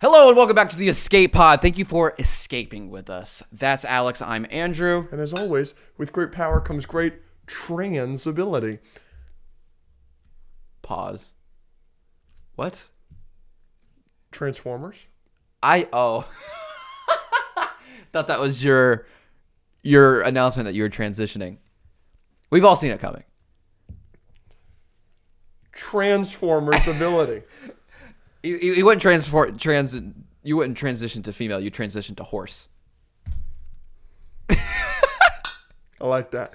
Hello and welcome back to the Escape Pod. Thank you for escaping with us. That's Alex. I'm Andrew. And as always, with great power comes great transability. Pause. What? Transformers? Thought that was your announcement that you were transitioning. We've all seen it coming. Transformers ability. You wouldn't you wouldn't transition to female. You transition to horse. I like that.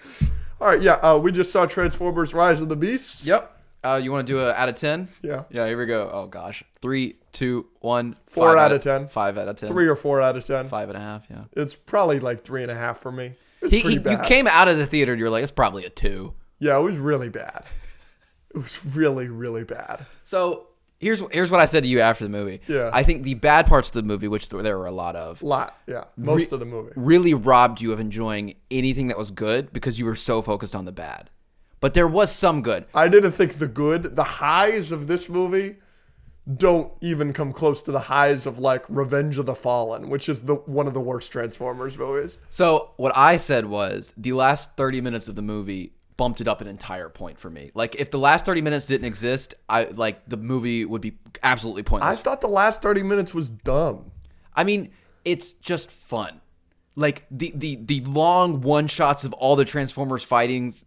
All right, yeah. We just saw Transformers: Rise of the Beasts. Yep. You want to do a out of 10? Yeah. Yeah. Here we go. Oh gosh. 3, 2, 1. 4 out of 10. 5 out of 10. 3 or 4 out of 10. 5.5. Yeah. It's probably like 3.5 for me. It's pretty bad. You came out of the theater and you were like, it's probably a 2. Yeah, it was really bad. It was really, really bad. So here's what I said to you after the movie. Yeah. I think the bad parts of the movie, which there were a lot of, Yeah. Most of the movie. really robbed you of enjoying anything that was good because you were so focused on the bad. But there was some good. I didn't think the highs of this movie don't even come close to the highs of like Revenge of the Fallen, which is one of the worst Transformers movies. So what I said was the last 30 minutes of the movie bumped it up an entire point for me. Like if the last 30 minutes didn't exist, the movie would be absolutely pointless. I thought the last 30 minutes was dumb. I mean, it's just fun. Like the long one shots of all the Transformers fightings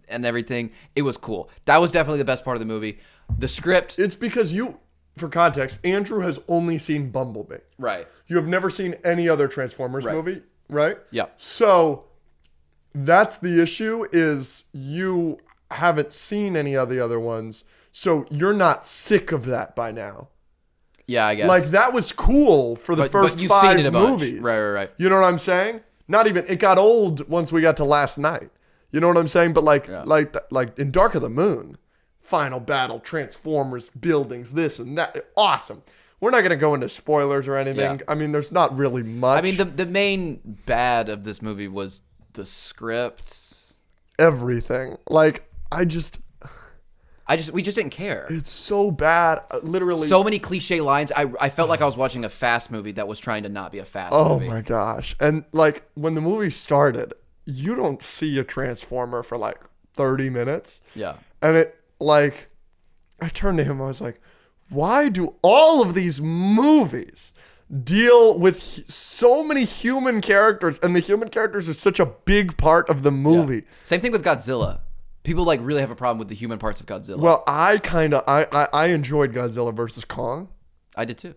and everything, it was cool. That was definitely the best part of the movie. The script. It's because for context, Andrew has only seen Bumblebee. Right. You have never seen any other Transformers movie, right? Yeah. So that's the issue, is you haven't seen any of the other ones, so you're not sick of that by now. Yeah, I guess. Like, that was cool for the first you've 5 seen it a bunch. movies. Right. You know what I'm saying? Not even, it got old once we got to Last Night. You know what I'm saying? But like in Dark of the Moon, final battle, Transformers, buildings, this and that. Awesome. We're not going to go into spoilers or anything. Yeah. I mean, there's not really much. I mean, the main bad of this movie was the script. Everything. Like, we just didn't care. It's so bad. Literally. So many cliche lines. I felt like I was watching a fast movie that was trying to not be a fast movie. Oh my gosh. And like when the movie started, you don't see a Transformer for like 30 minutes. Yeah. And it like, I turned to him, I was like, why do all of these movies deal with so many human characters, and the human characters are such a big part of the movie? Yeah. Same thing with Godzilla. People like really have a problem with the human parts of Godzilla. Well, I enjoyed Godzilla versus Kong. I did too.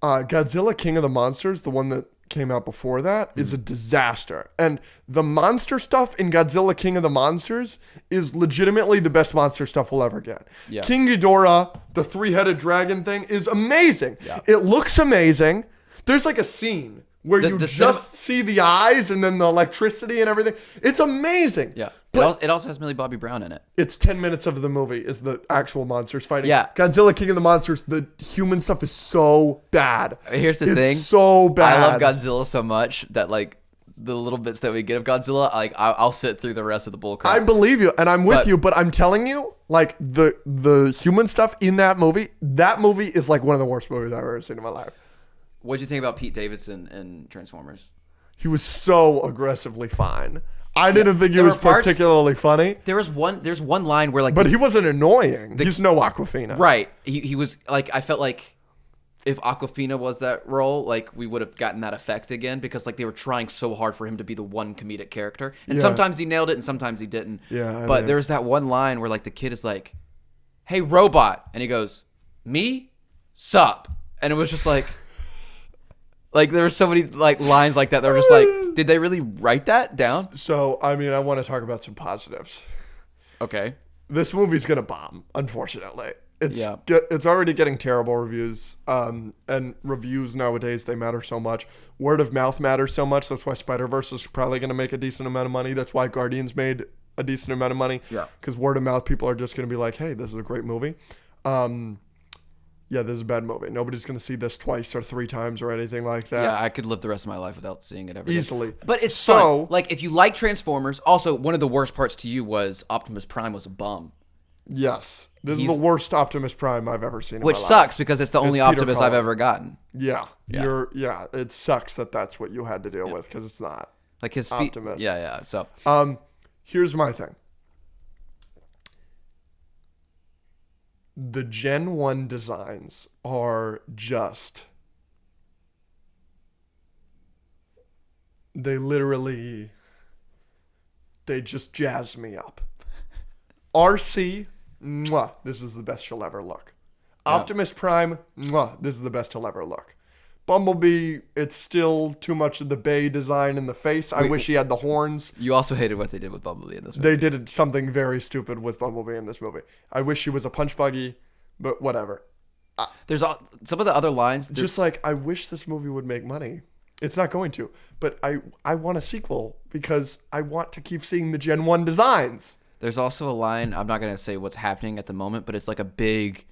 Godzilla King of the Monsters, the one that came out before that, is a disaster. And the monster stuff in Godzilla King of the Monsters is legitimately the best monster stuff we'll ever get. Yeah. King Ghidorah, the 3-headed dragon thing, is amazing. Yeah. It looks amazing. There's like a scene where you just see the eyes and then the electricity and everything. It's amazing. Yeah. But it also has Millie Bobby Brown in it. it's 10 minutes of the movie is the actual monsters fighting. Yeah. Godzilla King of the Monsters, the human stuff is so bad. Here's the thing. It's so bad. I love Godzilla so much that like the little bits that we get of Godzilla, like I'll sit through the rest of the bull crap. I believe you, and I'm with you, but I'm telling you, like the human stuff in that movie is like one of the worst movies I've ever seen in my life. What'd you think about Pete Davidson in Transformers? He was so aggressively fine. I didn't think he was particularly funny. There's one line where like, but he wasn't annoying. He's no Awkwafina. Right. He was like, I felt like if Awkwafina was that role, like we would have gotten that effect again, because like they were trying so hard for him to be the one comedic character, and sometimes he nailed it and sometimes he didn't. Yeah. But there's that one line where like the kid is like, "Hey robot," and he goes, "Me, sup," and it was just like. Like there were so many like lines like that were just like, did they really write that down? So I mean, I want to talk about some positives. Okay. This movie's gonna bomb, unfortunately. It's already getting terrible reviews. And reviews nowadays, they matter so much. Word of mouth matters so much. That's why Spider-Verse is probably gonna make a decent amount of money. That's why Guardians made a decent amount of money. Yeah. Because word of mouth, people are just gonna be like, hey, this is a great movie. Yeah, this is a bad movie. Nobody's going to see this twice or 3 times or anything like that. Yeah, I could live the rest of my life without seeing it ever again. Easily. But it's fun. Like, if you like Transformers, also, one of the worst parts to you was Optimus Prime was a bum. Yes. This is He's- the worst Optimus Prime I've ever seen in Which my life. sucks because it's the only Peter Optimus I've Cullen. ever gotten. Yeah. Yeah. It sucks that that's what you had to deal with because it's not. Like his Optimus. Yeah. So Here's my thing. The Gen 1 designs are just... They just jazz me up. RC, mwah, this is the best she'll ever look. Optimus Prime, mwah, this is the best he'll ever look. Bumblebee, it's still too much of the Bay design in the face. I wish he had the horns. you also hated what they did with Bumblebee in this movie. They did something very stupid with Bumblebee in this movie. I wish he was a punch buggy, but whatever. There's some of the other lines. Just like, I wish this movie would make money. It's not going to, but I want a sequel because I want to keep seeing the Gen 1 designs. There's also a line. I'm not gonna say what's happening at the moment, but it's like a big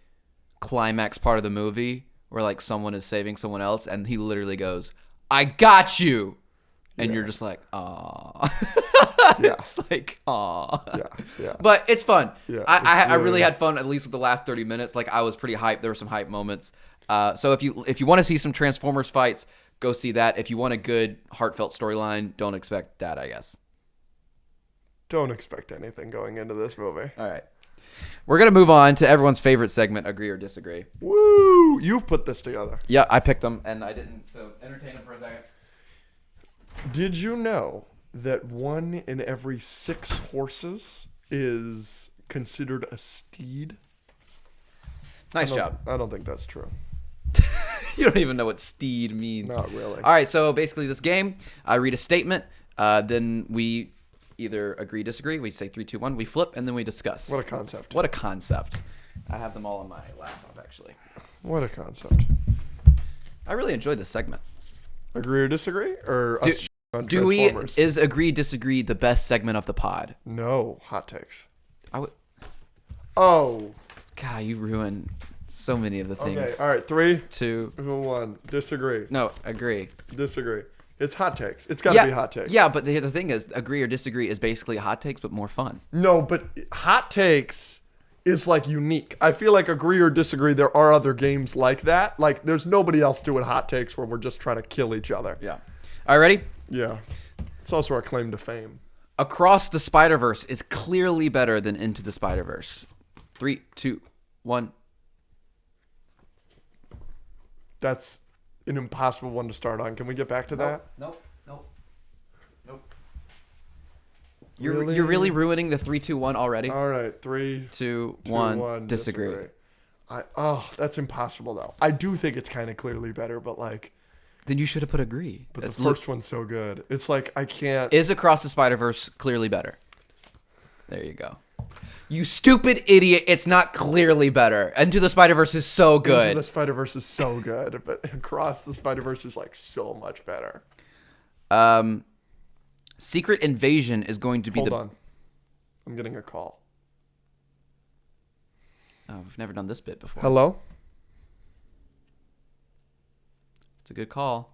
climax part of the movie where like someone is saving someone else, and he literally goes, "I got you," and you're just like, "Aw." Yeah. It's like, "Aw." Yeah. But it's fun. Yeah, I it's really had fun, at least with the last 30 minutes. Like I was pretty hyped. There were some hype moments. So if you want to see some Transformers fights, go see that. If you want a good heartfelt storyline, don't expect that, I guess. Don't expect anything going into this movie. All right. We're going to move on to everyone's favorite segment, Agree or Disagree. Woo! You've put this together. Yeah, I picked them, and I didn't. So entertain them for a second. Did you know that 1 in every 6 horses is considered a steed? Nice job. I don't think that's true. You don't even know what steed means. Not really. All right, so basically this game, I read a statement, then we either agree, disagree, we say 3, 2, 1, we flip, and then we discuss. What a concept. What a concept. I have them all on my laptop, actually. What a concept. I really enjoyed this segment. Agree or disagree? Or us on Do we, Transformers? is agree, disagree the best segment of the pod? No. Hot takes. I would, Oh. God, you ruined so many of the Okay. things. All right. 3, 2, 1. Disagree. no, agree. Disagree. It's hot takes. It's got to be hot takes. Yeah, but the thing is, agree or disagree is basically hot takes, but more fun. No, but hot takes is like unique. I feel like agree or disagree, there are other games like that. Like there's nobody else doing hot takes where we're just trying to kill each other. Yeah. All right, ready? Yeah. It's also our claim to fame. Across the Spider-Verse is clearly better than Into the Spider-Verse. 3, 2, 1. That's an impossible one to start on. Can we get back to that? Nope. Really? You're really ruining the 3, 2, 1 already. All right. 3, 2, 2, 1. Disagree. That's impossible though. I do think it's kind of clearly better, but like, Then you should have put agree. but the first one's so good. It's like I can't. Is Across the Spider-Verse clearly better? There you go. You stupid idiot! It's not clearly better. Into the Spider-Verse is so good. Into the Spider-Verse is so good, but Across the Spider-Verse is like so much better. Secret Invasion is going to be Hold on. I'm getting a call. Oh, we've never done this bit before. Hello? It's a good call.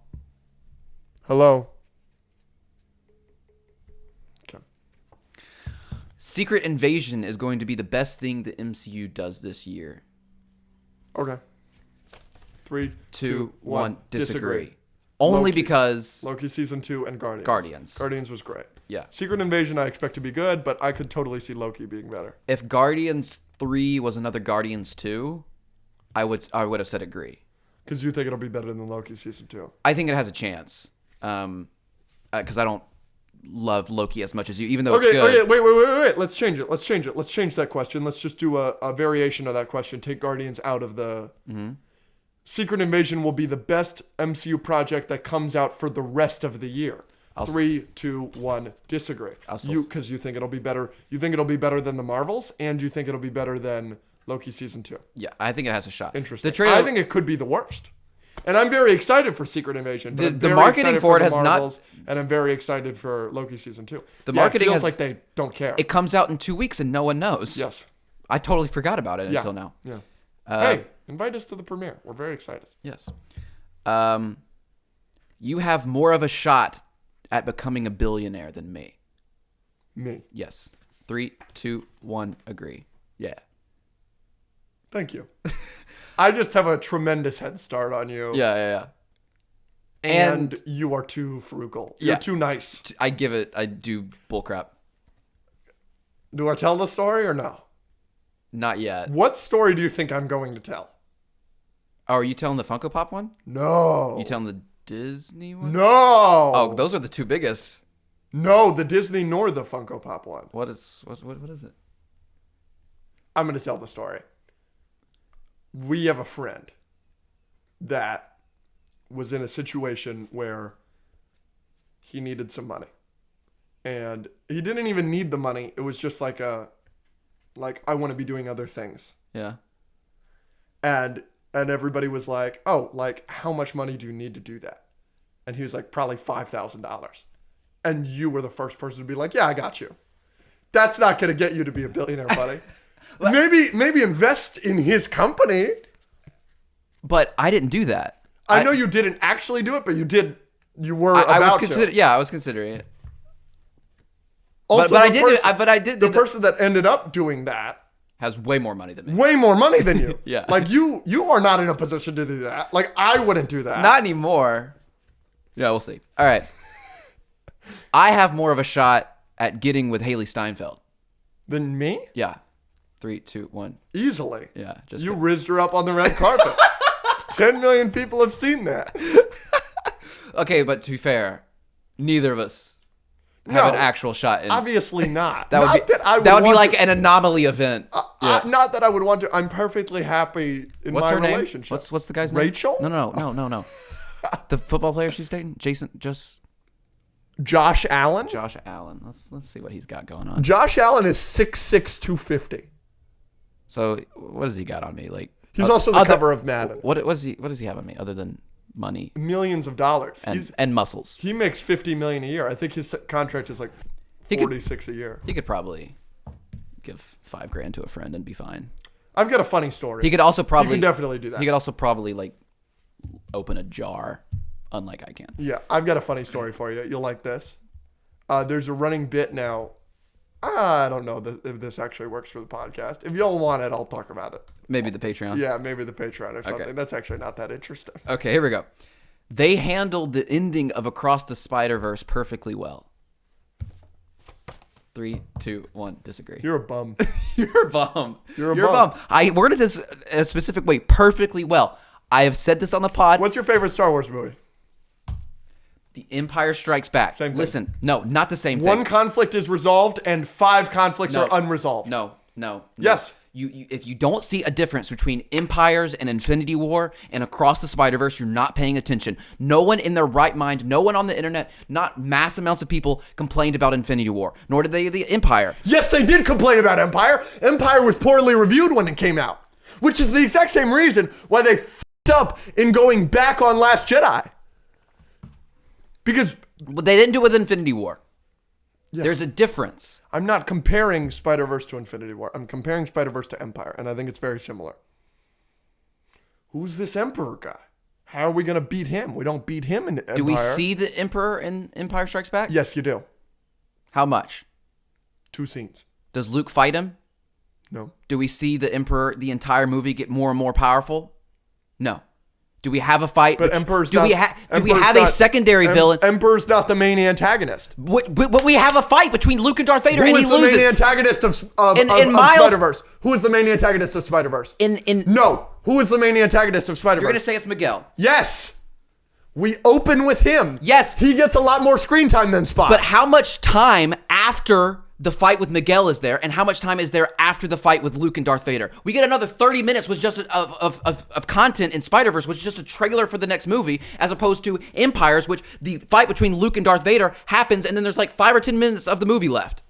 Hello? Okay. Secret Invasion is going to be the best thing the MCU does this year. Okay. 3, 2, 1. Disagree. Only Loki. because Loki season 2 and Guardians. Guardians. Guardians was great. Yeah. Secret Invasion I expect to be good, but I could totally see Loki being better. If Guardians 3 was another Guardians 2, I would have said agree. Because you think it'll be better than Loki season 2. I think it has a chance. Because I don't love Loki as much as you, even though it's Okay, good. wait. Let's change it. Let's change that question. Let's just do a variation of that question. Take Guardians out of the... Mm-hmm. Secret Invasion will be the best MCU project that comes out for the rest of the year. 3, 2, 1. Disagree. Because you think it'll be better. You think it'll be better than the Marvels, and you think it'll be better than Loki season 2. Yeah, I think it has a shot. Interesting. The trailer, I think it could be the worst. And I'm very excited for Secret Invasion. But The- I'm the very marketing excited for it the has not- Marvels, and I'm very excited for Loki season 2. The Yeah, marketing it feels has- like they don't care. it comes out in 2 weeks and no one knows. Yes. I totally forgot about it until now. Yeah. Hey, invite us to the premiere. We're very excited. Yes. You have more of a shot at becoming a billionaire than me. Me. Yes. 3, 2, 1. Agree. Yeah. Thank you. I just have a tremendous head start on you. Yeah. And you are too frugal. You're too nice. I do bullcrap. Do I tell the story or no? Not yet. What story do you think I'm going to tell? Oh, are you telling the Funko Pop one? No. You telling the Disney one? No. Oh, those are the two biggest. No, the Disney nor the Funko Pop one. What is it? I'm going to tell the story. We have a friend that was in a situation where he needed some money. And he didn't even need the money. It was just like I want to be doing other things. Yeah. And everybody was like, oh, like, how much money do you need to do that? And he was like, probably $5,000. And you were the first person to be like, yeah, I got you. That's not going to get you to be a billionaire, buddy. maybe invest in his company. But I didn't do that. I know you didn't actually do it, but you did. You were about to. Yeah, I was considering it. Also, but I did. The person that ended up doing that has way more money than me. Way more money than you. Yeah. Like you are not in a position to do that. Like I wouldn't do that. Not anymore. Yeah, we'll see. All right. I have more of a shot at getting with Haley Steinfeld. Than me? Yeah. 3, 2, 1. Easily. Yeah. You rizzed her up on the red carpet. 10 million people have seen that. Okay, but to be fair, neither of us have an actual shot in. Obviously not. That would be like an anomaly event. Not that I would want to. I'm perfectly happy in What's my her name? relationship. What's the guy's name? Rachel? No. The football player she's dating? Josh Allen? Josh Allen. Let's see what he's got going on. Josh Allen is 6'6", 250. So what has he got on me? Like he's also the cover of Madden. What does he have on me other than money? Millions of dollars. And muscles. He makes $50 million a year. I think his contract is like 46 a year. He could probably give $5,000 to a friend and be fine. I've got a funny story. He could also probably. He can definitely do that. He could also probably like open a jar, unlike I can. Yeah, I've got a funny story for you. You'll like this. There's a running bit now. I don't know if this actually works for the podcast. If y'all want it, I'll talk about it. Maybe the Patreon. Yeah, maybe the Patreon or something. Okay. That's actually not that interesting. Okay, here we go. They handled the ending of Across the Spider-Verse perfectly well. 3, 2, 1. Disagree. You're a bum. You're a bum. You're a bum. I worded this in a specific way, perfectly well. I have said this on the pod. What's your favorite Star Wars movie? The Empire Strikes Back. Same thing. Listen, no, not the same thing. One conflict is resolved and 5 conflicts are unresolved. No. Yes. If you don't see a difference between Empires and Infinity War and Across the Spider-Verse, you're not paying attention. No one in their right mind, no one on the internet, not mass amounts of people complained about Infinity War, nor did they the Empire. Yes, they did complain about Empire. Empire was poorly reviewed when it came out, which is the exact same reason why they f***ed up in going back on Last Jedi. Because they didn't do it with Infinity War. Yeah. There's a difference. I'm not comparing Spider-Verse to Infinity War. I'm comparing Spider-Verse to Empire, and I think it's very similar. Who's this Emperor guy? How are we going to beat him? We don't beat him in Empire. Do we see the Emperor in Empire Strikes Back? Yes, you do. How much? 2 scenes. Does Luke fight him? No. Do we see the Emperor the entire movie get more and more powerful? No. Do we have a fight? But Emperor's do we have a secondary villain? Emperor's not the main antagonist. But we have a fight between Luke and Darth Vader, and he loses. Who is the main antagonist of Spider-Verse? Who is the main antagonist of Spider-Verse? No. Who is the main antagonist of Spider-Verse? You're going to say it's Miguel. Yes. We open with him. Yes. He gets a lot more screen time than Spock. But how much time after the fight with Miguel is there, and how much time is there after the fight with Luke and Darth Vader? We get another 30 minutes with just of content in Spider-Verse, which is just a trailer for the next movie, as opposed to Empires, which the fight between Luke and Darth Vader happens, and then there's like 5 or 10 minutes of the movie left.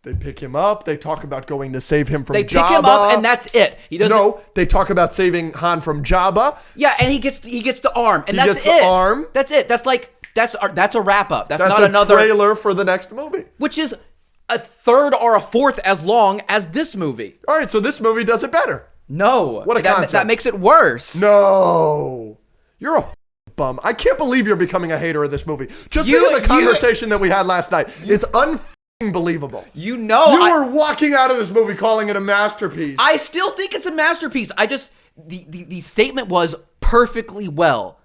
They pick him up. They talk about going to save him from Jabba. They pick him up, and that's it. He doesn't. No, they talk about saving Han from Jabba. Yeah, and he gets the arm, and that's it. He gets the arm. That's it. That's a wrap up. That's not a another trailer for the next movie, which is a third or a fourth as long as this movie. All right, so this movie does it better. No, what a concept. That makes it worse. No, you're a bum. I can't believe you're becoming a hater of this movie. Just think of the conversation that we had last night. It's believable. You know, You were walking out of this movie calling it a masterpiece. I still think it's a masterpiece. The statement was perfectly well.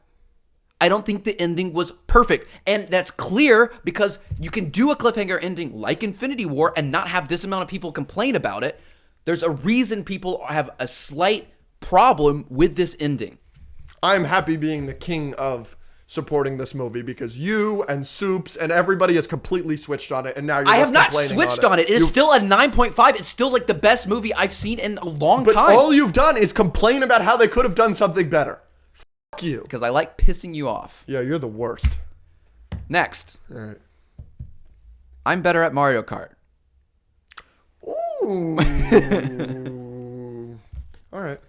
I don't think the ending was perfect. And that's clear because you can do a cliffhanger ending like Infinity War and not have this amount of people complain about it. There's a reason people have a slight problem with this ending. I'm happy being the king of supporting this movie because you and Soups and everybody has completely switched on it, and now you're I just have not complaining switched on it. It is still a 9.5. It's still like the best movie I've seen in a long But time. all you've done is complain about how they could have done something better. Fuck you. Because I like pissing you off. Yeah, you're the worst. Next. All right. I'm better at Mario Kart. Ooh. All right.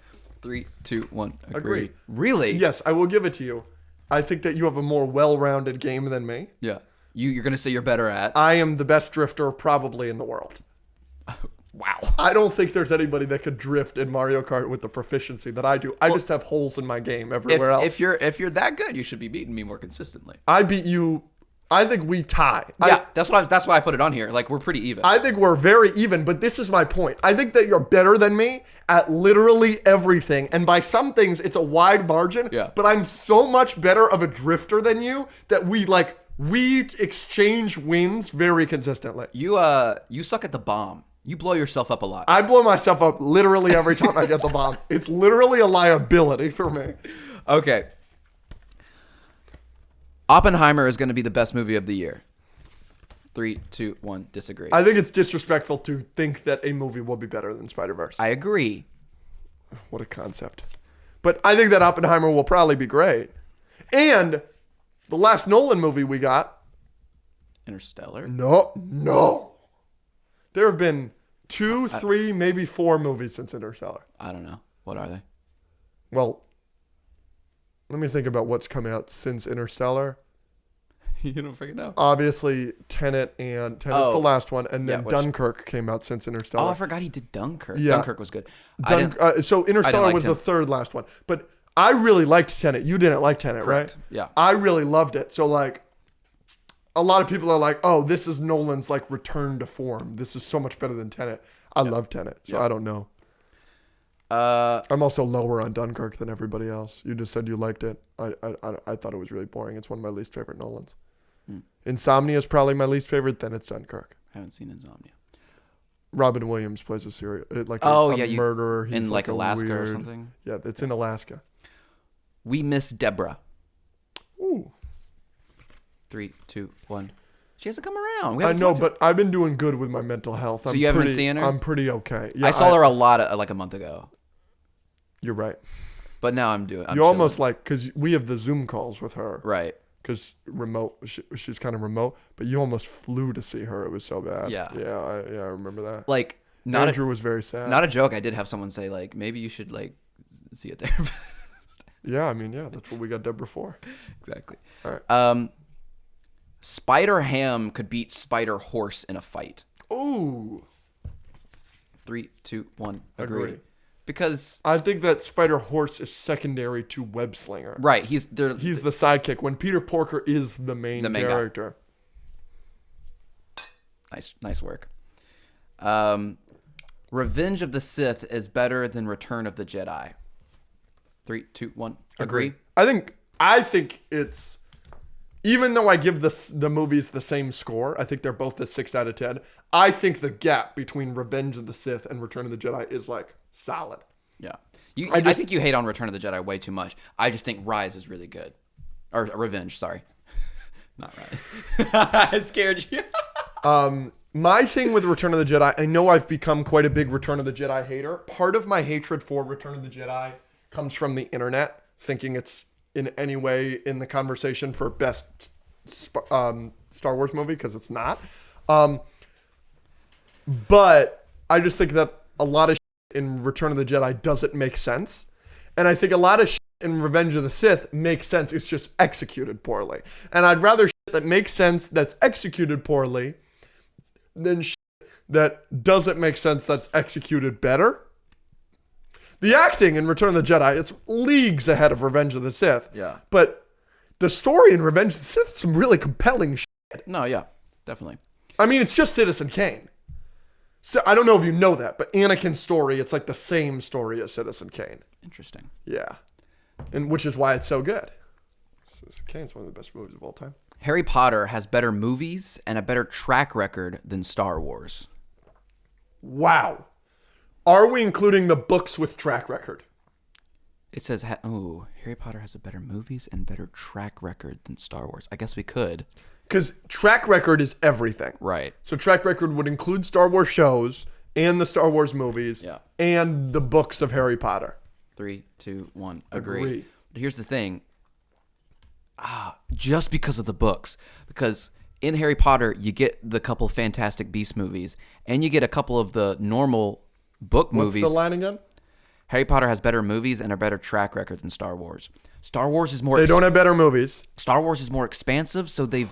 3, 2, 1. Agree. Really? Yes, I will give it to you. I think that you have a more well-rounded game than me. Yeah. You're going to say you're better at? I am the best drifter probably in the world. Wow. I don't think there's anybody that could drift in Mario Kart with the proficiency that I do. I just have holes in my game everywhere else. If you're that good, you should be beating me more consistently. I beat you. I think we tie. Yeah, that's why I put it on here. Like, we're pretty even. I think we're very even, but this is my point. I think that you're better than me at literally everything. And by some things, it's a wide margin. Yeah. But I'm so much better of a drifter than you that we exchange wins very consistently. You suck at the bomb. You blow yourself up a lot. I blow myself up literally every time I get the bomb. It's literally a liability for me. Okay. Oppenheimer is going to be the best movie of the year. 3, 2, 1. Disagree. I think it's disrespectful to think that a movie will be better than Spider-Verse. I agree. What a concept. But I think that Oppenheimer will probably be great. And the last Nolan movie we got. Interstellar. No. There have been 2, 3, maybe 4 movies since Interstellar. I don't know. What are they? Well, let me think about what's come out since Interstellar. You don't freaking know. Obviously, Tenet's the last one, and then Dunkirk came out since Interstellar. Oh, I forgot he did Dunkirk. Yeah. Dunkirk was good. So Interstellar was the third last one. But I really liked Tenet. You didn't like Tenet, right? Yeah. I really loved it. So, a lot of people are like, oh, this is Nolan's, return to form. This is so much better than Tenet. I love Tenet, so I don't know. I'm also lower on Dunkirk than everybody else. You just said you liked it. I thought it was really boring. It's one of my least favorite Nolans. Insomnia is probably my least favorite. Then it's Dunkirk. I haven't seen Insomnia. Robin Williams plays a murderer. He's in Alaska or something. Yeah, it's in Alaska. We Miss Deborah. Ooh. 3, 2, 1. She hasn't come around. I know, but I've been doing good with my mental health. So you haven't been seeing her? I'm pretty okay. Yeah, I saw her a lot a month ago. You're right. But now I'm almost because we have the Zoom calls with her. Right. Because remote, she's kind of remote, but you almost flew to see her. It was so bad. Yeah. Yeah, I remember that. Andrew was very sad. Not a joke. I did have someone say, maybe you should, see a therapist. Yeah, that's what we got Deborah for. Exactly. All right. Spider Ham could beat Spider Horse in a fight. Ooh. 3, 2, 1. Agree. Because I think that Spider Horse is secondary to Web Slinger. Right. He's the sidekick when Peter Porker is the main character. Guy. Nice work. Revenge of the Sith is better than Return of the Jedi. 3, 2, 1. Agree. I think it's, even though I give the movies the same score, I think they're both a 6 out of 10. I think the gap between Revenge of the Sith and Return of the Jedi is solid. Yeah. I think you hate on Return of the Jedi way too much. I just think Rise is really good. Or Revenge, sorry. Not Rise. I scared you. My thing with Return of the Jedi, I know I've become quite a big Return of the Jedi hater. Part of my hatred for Return of the Jedi comes from the internet, thinking it's in any way in the conversation for best Star Wars movie, because it's not. But I just think that a lot of in Return of the Jedi doesn't make sense. And I think a lot of in Revenge of the Sith makes sense. It's just executed poorly. And I'd rather that makes sense that's executed poorly than that doesn't make sense that's executed better. The acting in Return of the Jedi, it's leagues ahead of Revenge of the Sith. Yeah. But the story in Revenge of the Sith is some really compelling shit. No, yeah, definitely. I mean, it's just Citizen Kane. So I don't know if you know that, but Anakin's story, it's like the same story as Citizen Kane. Interesting. Yeah. And which is why it's so good. Citizen Kane's one of the best movies of all time. Harry Potter has better movies and a better track record than Star Wars. Wow. Are we including the books with track record? It says, Harry Potter has a better movies and better track record than Star Wars. I guess we could. Because track record is everything. Right. So track record would include Star Wars shows and the Star Wars movies and the books of Harry Potter. 3, 2, 1. Agree. But here's the thing. Just because of the books. Because in Harry Potter, you get the couple Fantastic Beasts movies, and you get a couple of the normal book movies. What's the line again? Harry Potter has better movies and a better track record than Star Wars. Star Wars is more... They don't have better movies. Star Wars is more expansive, so they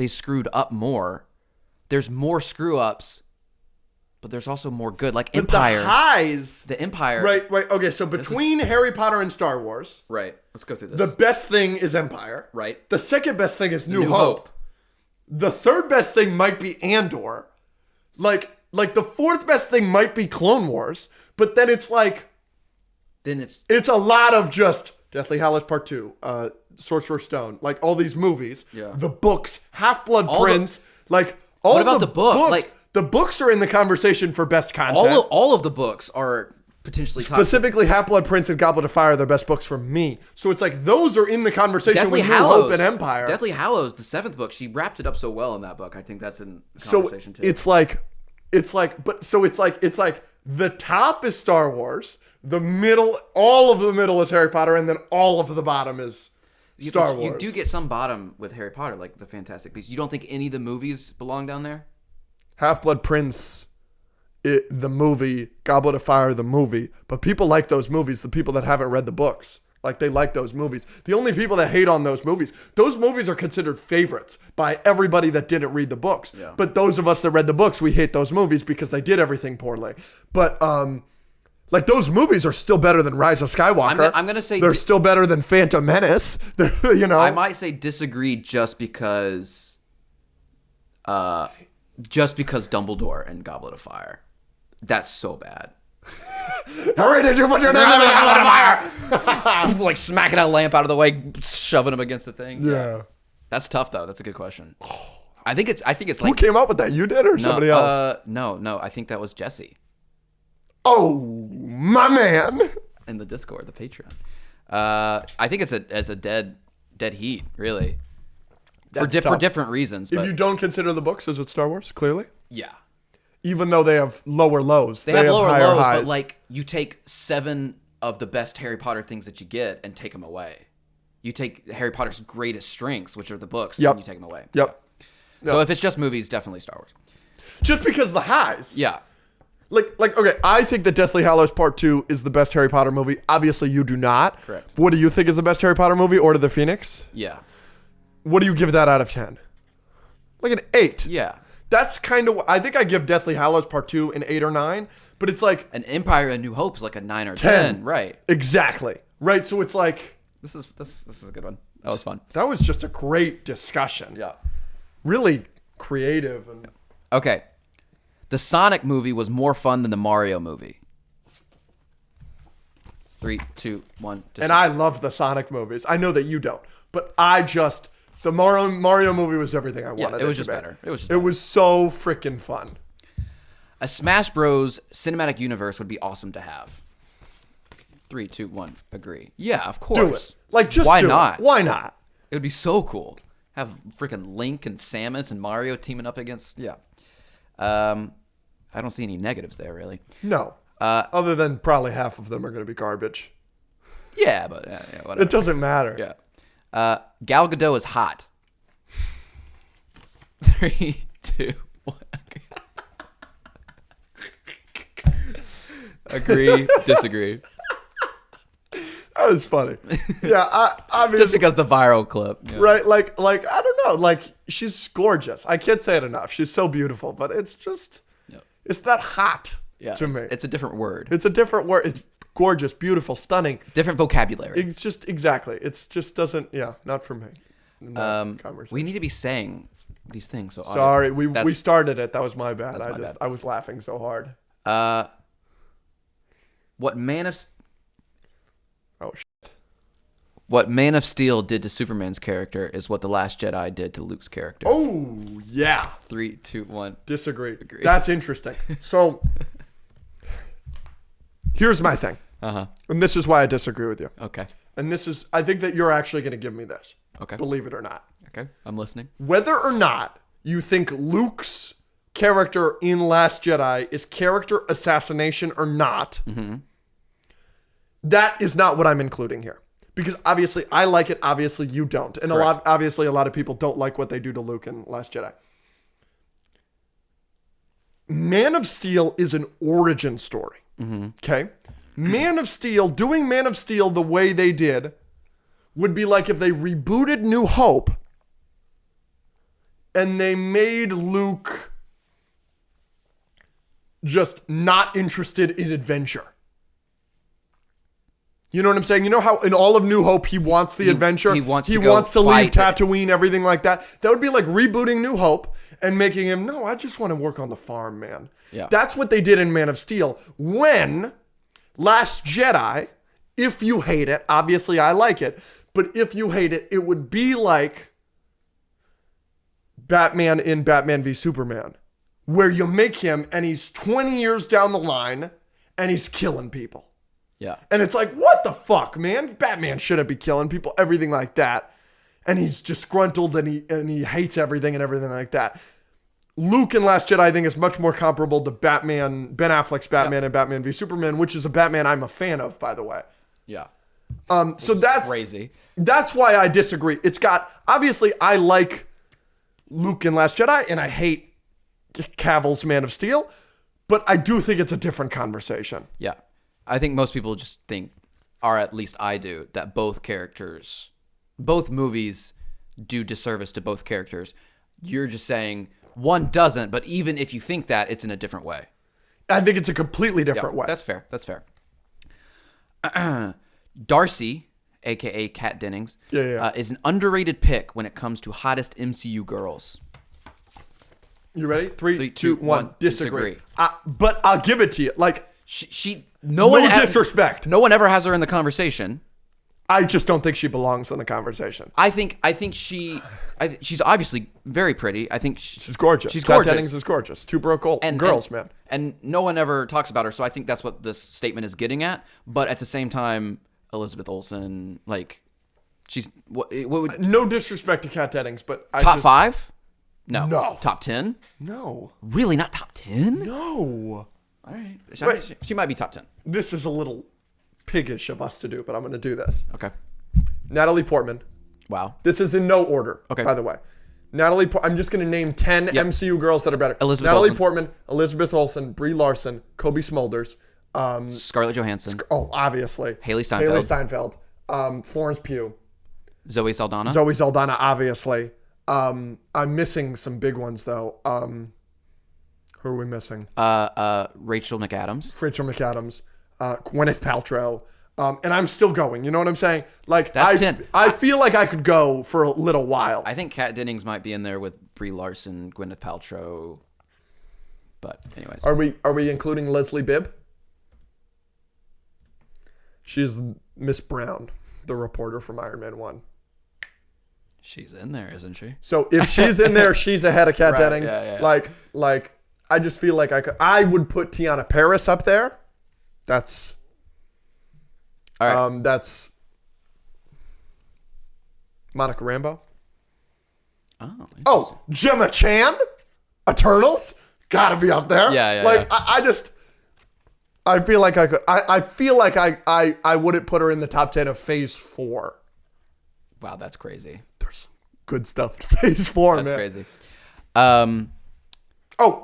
screwed up more. There's more screw-ups, but there's also more good. Like Empire. The highs... The Empire... Right. Okay, so between Harry Potter and Star Wars... Right. Let's go through this. The best thing is Empire. Right. The second best thing is New Hope. The third best thing might be Andor. Like the fourth best thing might be Clone Wars, but then it's like... Then it's a lot of just Deathly Hallows Part 2, Sorcerer's Stone, like all these movies, the books, Half-Blood Prince, what about the book? Books, like the books are in the conversation for best content. All of the books are potentially specifically Half-Blood Prince and Goblet of Fire are the best books for me. So it's like those are in the conversation Deathly with New Hallows, Hope and Empire. Deathly Hallows, the 7th book, she wrapped it up so well in that book. I think that's in conversation too. It's like the top is Star Wars. The middle, all of the middle is Harry Potter, and then all of the bottom is Star Wars. You do get some bottom with Harry Potter, like the Fantastic Beasts. You don't think any of the movies belong down there? Half-Blood Prince, the movie, Goblet of Fire, the movie. But people like those movies, the people that haven't read the books. Like, they like those movies. The only people that hate on those movies are considered favorites by everybody that didn't read the books. Yeah. But those of us that read the books, we hate those movies because they did everything poorly. But, like, those movies are still better than Rise of Skywalker. I'm going to say... They're still better than Phantom Menace. You know? I might say disagree just because Dumbledore and Goblet of Fire. That's so bad. Hurry, did you put your name in the Goblet of Fire? Like, smacking a lamp out of the way, shoving him against the thing. Yeah. That's tough, though. That's a good question. I think it's like... Who came up with that? You did or somebody else? No. I think that was Jesse. Oh, my man. In the Discord, the Patreon. I think it's a dead heat, really. For different reasons. If you don't consider the books, is it Star Wars? Clearly. Yeah. Even though they have lower lows, they have lower higher lows, highs. but like you take 7 of the best Harry Potter things that you get and take them away. You take Harry Potter's greatest strengths, which are the books, and you take them away. Yep. So if it's just movies, definitely Star Wars. Just because the highs. Yeah. Like, okay, I think that Deathly Hallows Part 2 is the best Harry Potter movie. Obviously, you do not. Correct. What do you think is the best Harry Potter movie? Order of the Phoenix? Yeah. What do you give that out of 10? Like an 8. Yeah. That's kind of, I think I give Deathly Hallows Part 2 an 8 or 9, but it's like... An Empire and New Hope's like a 9 or 10. Right. Exactly. Right, so it's like... This is a good one. That was fun. That was just a great discussion. Yeah. Really creative. And Okay. The Sonic movie was more fun than the Mario movie. 3, 2, 1. And I love the Sonic movies. I know that you don't, but the Mario movie was everything I wanted. It was just better. It was so freaking fun. A Smash Bros. Cinematic universe would be awesome to have. 3, 2, 1. Agree. Yeah, of course. Do it. Like, just Why do not? It. Why not? It would be so cool. Have freaking Link and Samus and Mario teaming up against... Yeah. I don't see any negatives there, really. No. Other than probably half of them are going to be garbage. Yeah, but whatever. It doesn't matter. Yeah. Gal Gadot is hot. 3, 2, 1. Agree, disagree. That was funny. Yeah, I mean, just because the viral clip, yeah. Right? Like I don't know. Like, she's gorgeous. I can't say it enough. She's so beautiful, but it's just, it's not hot to me. It's a different word. It's a different word. It's gorgeous, beautiful, stunning. Different vocabulary. It's just exactly. It's just doesn't. Yeah, not for me. We need to be saying these things. So Sorry, we started it. That was my bad. bad. I was laughing so hard. What Man of Oh, What Man of Steel did to Superman's character is what The Last Jedi did to Luke's character. Oh, yeah. 3, 2, 1. Disagree. That's interesting. So, here's my thing. Uh-huh. And this is why I disagree with you. Okay. And this is, I think that you're actually going to give me this. Okay. Believe it or not. Okay. I'm listening. Whether or not you think Luke's character in Last Jedi is character assassination or not, that is not what I'm including here. Because obviously I like it, obviously you don't. And obviously a lot of people don't like what they do to Luke in Last Jedi. Man of Steel is an origin story. Okay? Doing Man of Steel the way they did would be like if they rebooted New Hope and they made Luke just not interested in adventure. You know what I'm saying? You know how in all of New Hope he wants the adventure? He wants to leave Tatooine, everything like that. That would be like rebooting New Hope and making him, no, I just want to work on the farm, man. Yeah. That's what they did in Man of Steel. When Last Jedi, if you hate it, obviously I like it, but if you hate it, it would be like Batman in Batman v Superman, where you make him and he's 20 years down the line and he's killing people. Yeah. And it's like, what the fuck, man? Batman shouldn't be killing people, everything like that. And he's disgruntled and he hates everything and everything like that. Luke in Last Jedi, I think, is much more comparable to Ben Affleck's Batman and Batman v Superman, which is a Batman I'm a fan of, by the way. Yeah. So that's crazy. That's why I disagree. It's got, obviously, I like Luke in Last Jedi, and I hate Cavill's Man of Steel, but I do think it's a different conversation. Yeah. I think most people just think, or at least I do, that both movies do disservice to both characters. You're just saying one doesn't, but even if you think that, it's in a different way. I think it's a completely different way. That's fair. That's fair. Darcy, a.k.a. Kat Dennings, is an underrated pick when it comes to hottest MCU girls. You ready? 3, 2, 1. Disagree. But I'll give it to you. Like, no disrespect. No one ever has her in the conversation. I just don't think she belongs in the conversation. I think she's obviously very pretty. I think she's gorgeous. She's gorgeous. Kat Dennings is gorgeous. Two broke girls, man. And no one ever talks about her, so I think that's what this statement is getting at. But at the same time, Elizabeth Olsen, like, she's what would no disrespect to Kat Dennings, but top 5? No. No. Top 10? No. Really, not top 10? No. All right. She might be top 10. This is a little piggish of us to do, but I'm going to do this. Okay. Natalie Portman. Wow. This is in no order, okay. By the way. I'm just going to name 10 MCU girls that are better. Natalie Portman, Elizabeth Olsen, Brie Larson, Kobe Smulders. Scarlett Johansson. Obviously. Haley Steinfeld. Florence Pugh. Zoe Saldana, obviously. I'm missing some big ones, though. Who are we missing? Rachel McAdams. Gwyneth Paltrow. And I'm still going. You know what I'm saying? Like, that's 10. I feel like I could go for a little while. I think Kat Dennings might be in there with Brie Larson, Gwyneth Paltrow. But anyways. Are we including Leslie Bibb? She's Miss Brown, the reporter from Iron Man 1. She's in there, isn't she? So if she's in there, she's ahead of Kat Dennings. Yeah. Like I just feel like I would put Tiana Paris up there. That's all right. That's Monica Rambeau. Oh, Gemma Chan, Eternals, gotta be up there. Yeah. I feel like I could. I feel like I wouldn't put her in the top 10 of Phase 4. Wow, that's crazy. There's some good stuff in Phase 4, man. That's crazy.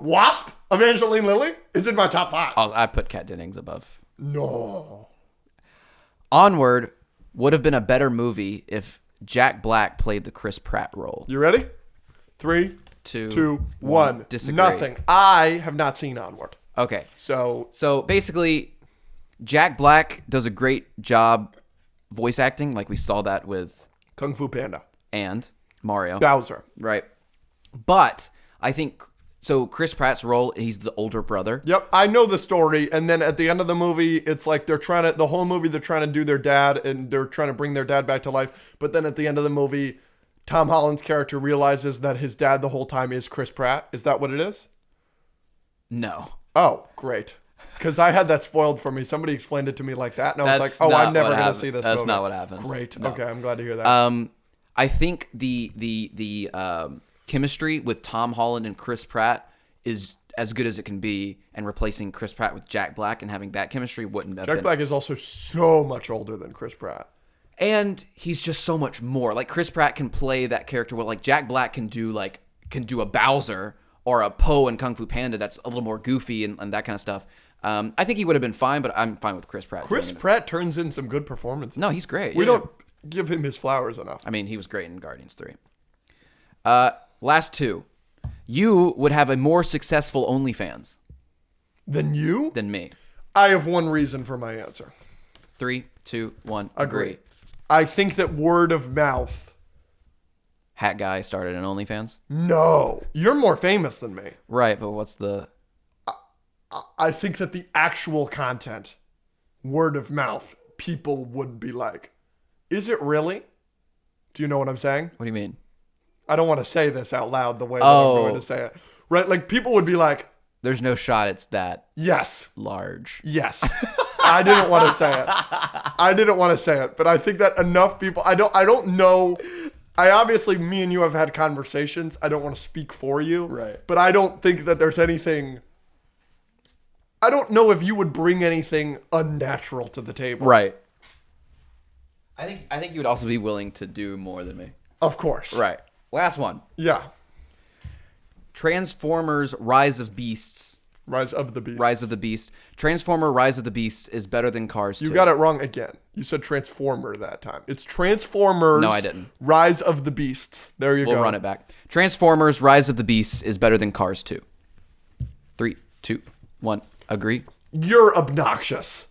Wasp, Evangeline Lilly is in my top 5. I put Kat Dennings above. No. Onward would have been a better movie if Jack Black played the Chris Pratt role. You ready? 3, 2, 1. Disagree. Nothing. I have not seen Onward. Okay. So basically, Jack Black does a great job voice acting. Like we saw that with Kung Fu Panda and Mario. Bowser. Right. But I think so. Chris Pratt's role, he's the older brother. Yep, I know the story. And then at the end of the movie, it's like the whole movie, they're trying to do their dad and they're trying to bring their dad back to life. But then at the end of the movie, Tom Holland's character realizes that his dad the whole time is Chris Pratt. Is that what it is? No. Oh, great. Because I had that spoiled for me. Somebody explained it to me like that. And I was That's like, oh, not I'm never what going to happened. see this That's movie. not what happens. Great. No. Okay, I'm glad to hear that. I think the chemistry with Tom Holland and Chris Pratt is as good as it can be, and replacing Chris Pratt with Jack Black and having that chemistry wouldn't have Jack been. Black is also so much older than Chris Pratt. And he's just so much more. Like Chris Pratt can play that character well. Like Jack Black can do a Bowser or a Poe in Kung Fu Panda that's a little more goofy and that kind of stuff. I think he would have been fine, but I'm fine with Chris Pratt. Chris Pratt turns in some good performances. No, he's great. We Yeah. don't give him his flowers enough. I mean, he was great in Guardians 3. Last two. You would have a more successful OnlyFans Than you? than me. I have one reason for my answer. 3, 2, 1. Agree. I think that word of mouth. Hat guy started an OnlyFans. No. You're more famous than me. Right, but what's the... I think that the actual content, word of mouth, people would be like, is it really? Do you know what I'm saying? What do you mean? I don't want to say this out loud the way that Oh. I'm going to say it. Right? Like people would be like, There's no shot it's that yes, large. yes. I didn't want to say it. I didn't want to say it, but I think that enough people, I don't know. I obviously, me and you have had conversations. I don't want to speak for you. Right. But I don't think that there's anything, I don't know if you would bring anything unnatural to the table. Right. I think you would also be willing to do more than me. Of course. Right. Last one. Yeah. Transformers Rise of Beasts. Rise of the Beast. Rise of the Beast. Transformer Rise of the Beast is better than Cars 2. You got it wrong again. You said Transformer that time. It's Transformers. No, I didn't. Rise of the Beasts. There you go. We'll run it back. Transformers Rise of the Beasts is better than Cars 2. 3, 2, 1. Agree? You're obnoxious.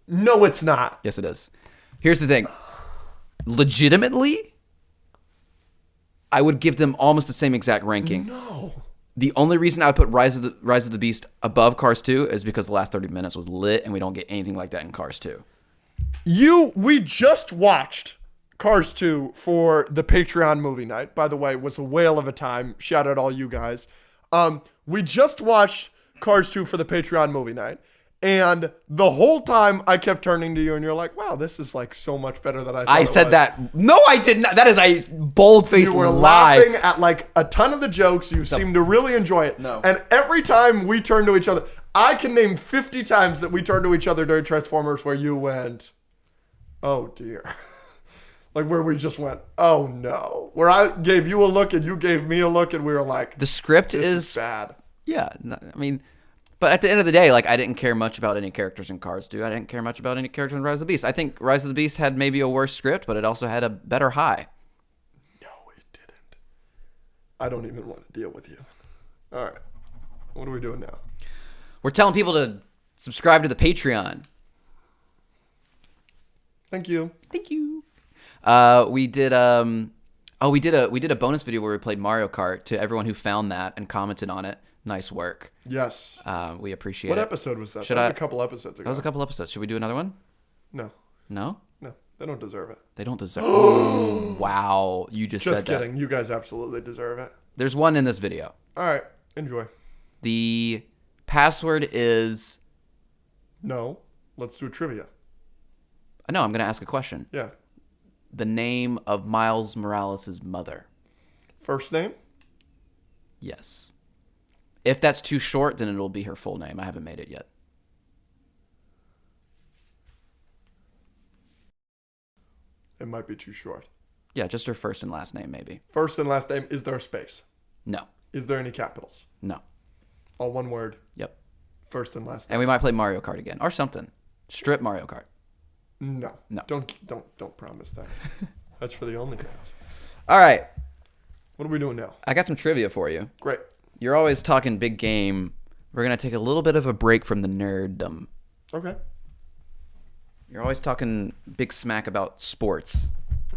No, it's not. Yes, it is. Here's the thing. Legitimately, I would give them almost the same exact ranking. No. The only reason I would put Rise of the Beast above Cars 2 is because the last 30 minutes was lit, and we don't get anything like that in Cars 2. We just watched Cars 2 for the Patreon movie night. By the way, it was a whale of a time. Shout out all you guys. We just watched Cars 2 for the Patreon movie night. And the whole time I kept turning to you and you're like, wow, this is like so much better than I thought. I said that. No, I did not. That is a bold-faced You were lie. laughing at like a ton of the jokes. You seemed to really enjoy it. No. And every time we turned to each other, I can name 50 times that we turned to each other during Transformers where you went, oh dear. Like where we just went, oh no. Where I gave you a look and you gave me a look and we were like, The script this is bad. Yeah, I mean, but at the end of the day, like I didn't care much about any characters in Cars 2. I didn't care much about any characters in Rise of the Beast. I think Rise of the Beast had maybe a worse script, but it also had a better high. No, it didn't. I don't even want to deal with you. All right. What are we doing now? We're telling people to subscribe to the Patreon. Thank you. Thank you. We did we did a bonus video where we played Mario Kart to everyone who found that and commented on it. Nice work. Yes. We appreciate What it. episode was that? Should That was I- a couple episodes ago. That was a couple episodes. Should we do another one? No. No? No. They don't deserve it. They don't deserve. Oh, wow. You just Just said kidding. You guys absolutely deserve it. that. There's one in this video. All right. Enjoy. The password is No. Let's do trivia. no, I'm going to ask a question. Yeah. The name of Miles Morales' mother. First name? Yes. If that's too short, then it'll be her full name. I haven't made it yet. It might be too short. Yeah, just her first and last name, maybe. First and last name. Is there a space? No. Is there any capitals? No. All one word. Yep. First and last name. And we might play Mario Kart again or something. Strip Mario Kart. No. No. Don't promise that. That's for the OnlyFans. All right. What are we doing now? I got some trivia for you. Great. You're always talking big game. We're going to take a little bit of a break from the nerddom. Okay. You're always talking big smack about sports.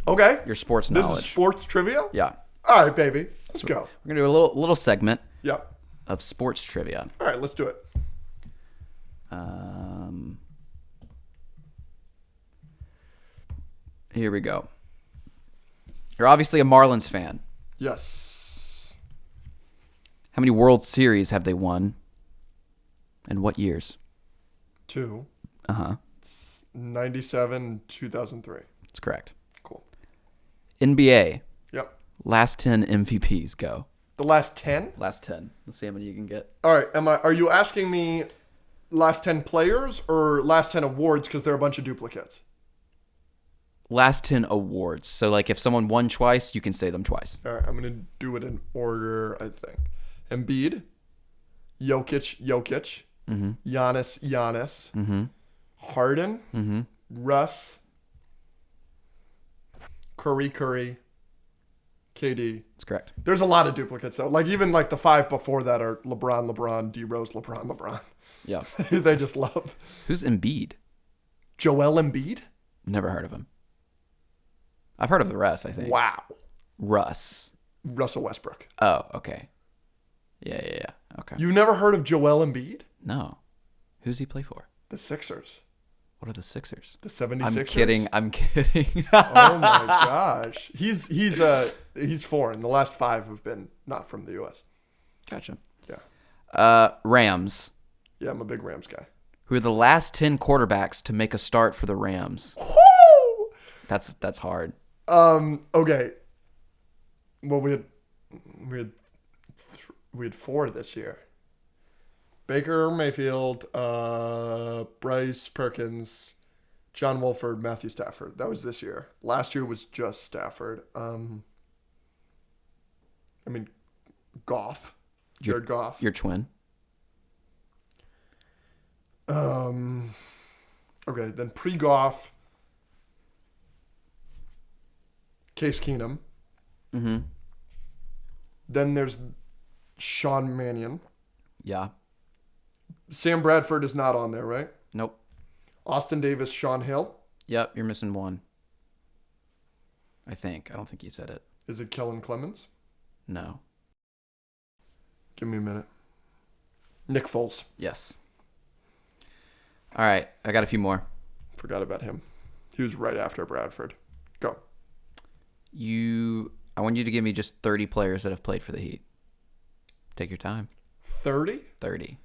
Okay. Your sports This knowledge. is sports trivia? Yeah. All right, baby. Let's go. We're gonna do a little segment Yep. of sports trivia. All right, let's do it. Here we go. You're obviously a Marlins fan. Yes. How many World Series have they won? And what years? 2. Uh-huh. 97, 2003. That's correct. Cool. NBA. Yep. Last 10 MVPs go. The last 10? Last 10. Let's see how many you can get. All right. Are you asking me last 10 players or last 10 awards because there are a bunch of duplicates? Last 10 awards. So, like, if someone won twice, you can say them twice. All right. I'm going to do it in order, I think. Embiid, Jokic, Giannis, Harden, Russ, Curry, KD. That's correct. There's a lot of duplicates though. Like even like the 5 before that are LeBron, D Rose, LeBron. Yeah. They just love. Who's Embiid? Joel Embiid? Never heard of him. I've heard of the rest, I think. Wow. Russell Westbrook. Oh, okay. Yeah. Okay. You never heard of Joel Embiid? No. Who's he play for? The Sixers. What are the Sixers? The 76ers? I'm kidding. Oh my gosh. He's foreign. The last 5 have been not from the US. Gotcha. Yeah. Rams. Yeah, I'm a big Rams guy. Who are the last 10 quarterbacks to make a start for the Rams? Woo! That's hard. Okay. Well, we had 4 this year. Baker Mayfield, Bryce Perkins, John Wolford, Matthew Stafford. That was this year. Last year was just Stafford. Goff. Jared Goff. Your twin. Okay, then pre-Goff, Case Keenum. Mm-hmm. Then there's Sean Mannion. Yeah. Sam Bradford is not on there, right? Nope. Austin Davis, Sean Hill. Yep, you're missing one. I think. I don't think you said it. Is it Kellen Clemens? No. Give me a minute. Nick Foles. Yes. All right, I got a few more. Forgot about him. He was right after Bradford. Go. I want you to give me just 30 players that have played for the Heat. Take your time. 30? 30.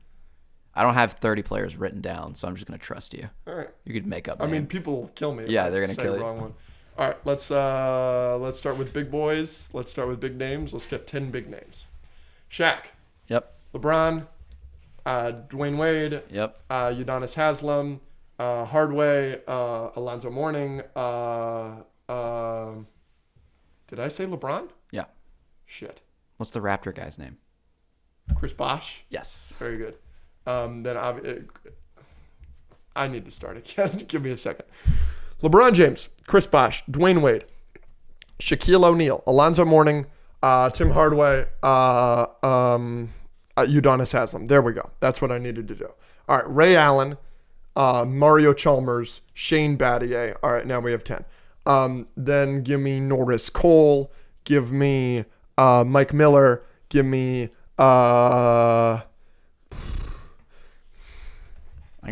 I don't have 30 players written down, so I'm just going to trust you. All right. You could make up I mean, names. people will kill me. if Yeah, I they're gonna say kill the you. wrong one. All right, let's start with big boys. Let's start with big names. Let's get 10 big names. Shaq, Yep. LeBron, Dwayne Wade, Yep. Udonis Haslem, Hardaway, Alonzo Mourning. Did I say LeBron? Yeah. Shit. What's the Raptor guy's name? Chris Bosh. Yes. Very good. Then I need to start again. Give me a second. LeBron James, Chris Bosh, Dwayne Wade, Shaquille O'Neal, Alonzo Mourning, Tim Hardaway, Udonis Haslem. There we go. That's what I needed to do. All right, Ray Allen, Mario Chalmers, Shane Battier. All right, now we have 10. Then give me Norris Cole. Give me Mike Miller. Give me... I'm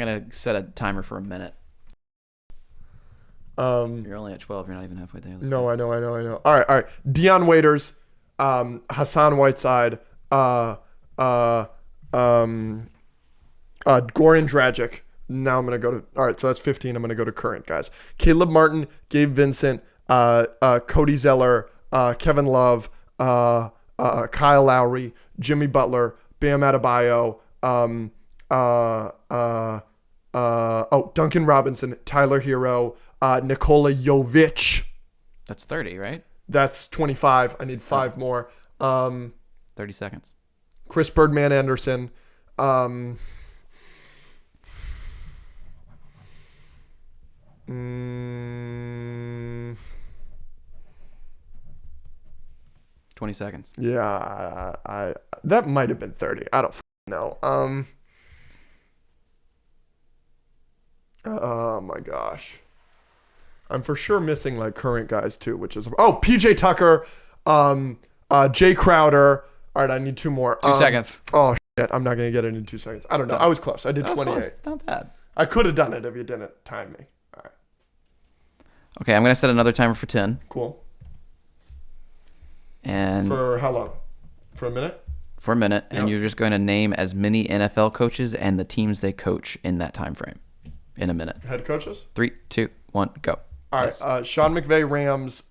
going to set a timer for a minute. You're only at 12. You're not even halfway there. Let's No, go. I know. All right. Deion Waiters, Hassan Whiteside, Goran Dragic. Now I'm going to go to... All right, so that's 15. I'm going to go to current guys. Caleb Martin, Gabe Vincent, Cody Zeller, Kevin Love, Kyle Lowry, Jimmy Butler, Bam Adebayo, Duncan Robinson, Tyler Hero, Nikola Jovic. That's 30, right? That's 25. I need 5 more. 30 seconds. Chris Birdman Anderson. 20 seconds. Yeah, I that might have been 30. I don't know. Oh my gosh. I'm for sure missing like current guys too, which is PJ Tucker, Jay Crowder. All right, I need 2 more. 2 seconds. Oh shit, I'm not gonna get it in 2 seconds. I don't know. I was close. I did That was 28. close. Not bad. I could have done it if you didn't time me. All right, Okay, I'm gonna set another timer for 10. cool. And For how long? For a minute? for a minute, and Yeah. you're just going to name as many NFL coaches and the teams they coach in that time frame in a minute. Head coaches? 3, 2, 1, go. All right. Sean McVay, Rams.